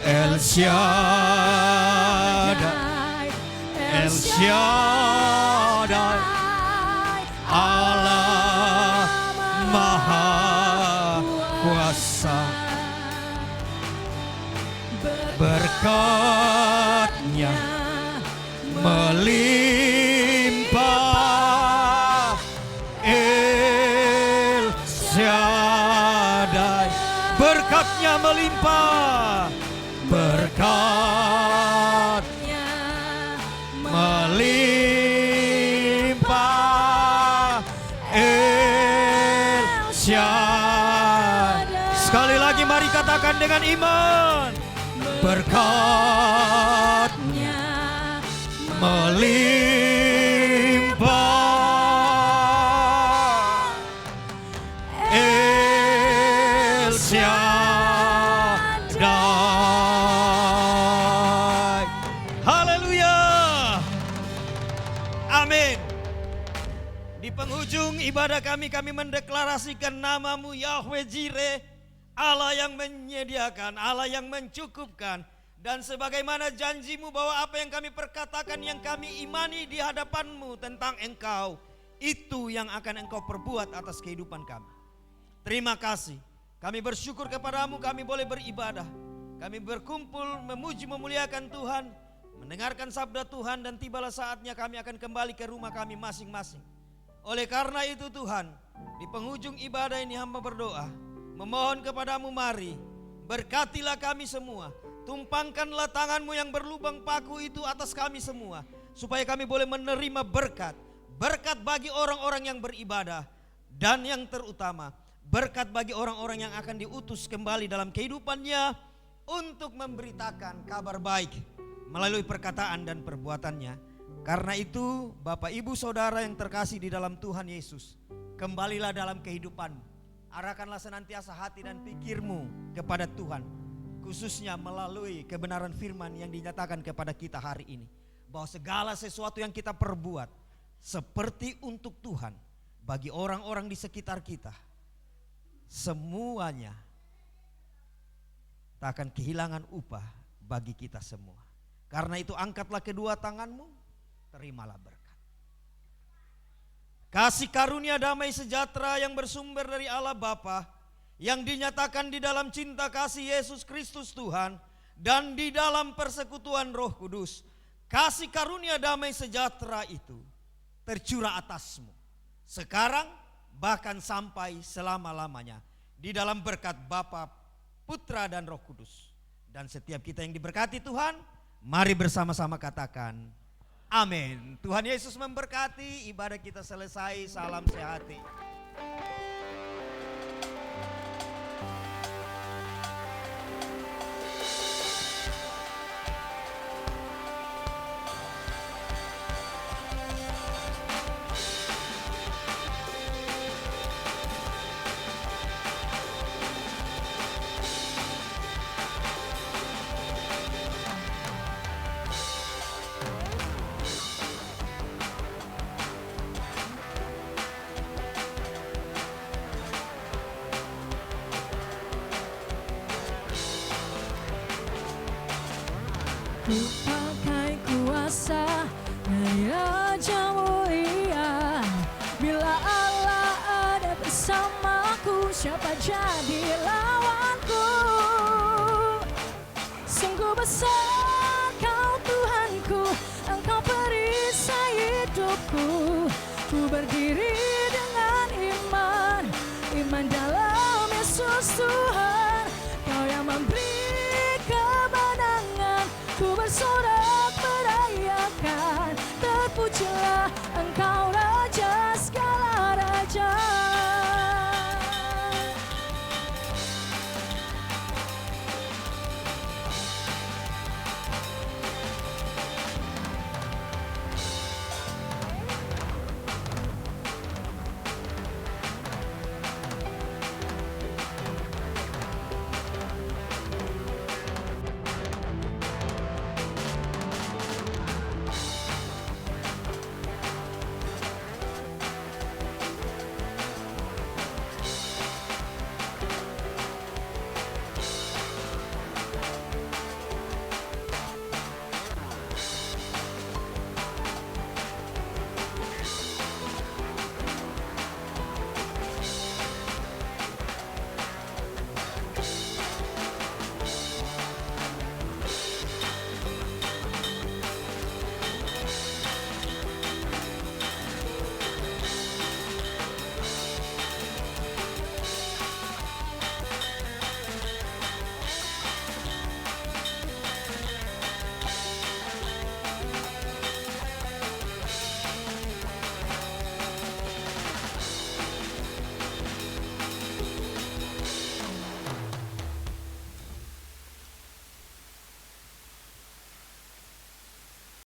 S2: El Shaddai, El Shaddai, Allah Maha Kuasa. Berkatnya melimpah, El Shaddai, berkatnya melimpah, berkatnya melimpah, El Shaddai. Sekali lagi mari katakan dengan iman, berkatnya melimpah, El Shaddai. Haleluya. Amin. Di penghujung ibadah kami mendeklarasikan nama-Mu Yahweh Jireh, Allah yang menyediakan, Allah yang mencukupkan. Dan sebagaimana janjimu bahwa apa yang kami perkatakan, yang kami imani di hadapanmu tentang Engkau, itu yang akan Engkau perbuat atas kehidupan kami. Terima kasih. Kami bersyukur kepadamu, kami boleh beribadah. Kami berkumpul memuji memuliakan Tuhan, mendengarkan sabda Tuhan, dan tibalah saatnya kami akan kembali ke rumah kami masing-masing. Oleh karena itu Tuhan, di penghujung ibadah ini hamba berdoa, memohon kepadamu, mari berkatilah kami semua. Tumpangkanlah tanganmu yang berlubang paku itu atas kami semua, supaya kami boleh menerima berkat. Berkat bagi orang-orang yang beribadah, dan yang terutama berkat bagi orang-orang yang akan diutus kembali dalam kehidupannya untuk memberitakan kabar baik melalui perkataan dan perbuatannya. Karena itu Bapak Ibu Saudara yang terkasih di dalam Tuhan Yesus, kembalilah dalam kehidupanmu. Arahkanlah senantiasa hati dan pikirmu kepada Tuhan, khususnya melalui kebenaran firman yang dinyatakan kepada kita hari ini, bahwa segala sesuatu yang kita perbuat seperti untuk Tuhan, bagi orang-orang di sekitar kita, semuanya tak akan kehilangan upah bagi kita semua. Karena itu angkatlah kedua tanganmu, terimalah berkat. Kasih karunia damai sejahtera yang bersumber dari Allah Bapa, yang dinyatakan di dalam cinta kasih Yesus Kristus Tuhan, dan di dalam persekutuan Roh Kudus, kasih karunia damai sejahtera itu tercurah atasmu sekarang bahkan sampai selama-lamanya, di dalam berkat Bapa, Putra, dan Roh Kudus. Dan setiap kita yang diberkati Tuhan, mari bersama-sama katakan amin. Tuhan Yesus memberkati. Ibadah kita selesai. Salam sehati.
S1: Ku pakai kuasa dari Raja Mulia. Bila Allah ada bersamaku, siapa jadi lawanku? Sungguh besar Kau Tuhanku, Engkau perisai hidupku. Ku berdiri dengan iman, iman dalam Yesus Tuhan. Kau yang memberi kemenangan, ku bersorak merayakan. Terpujilah Engkau Raja segala raja.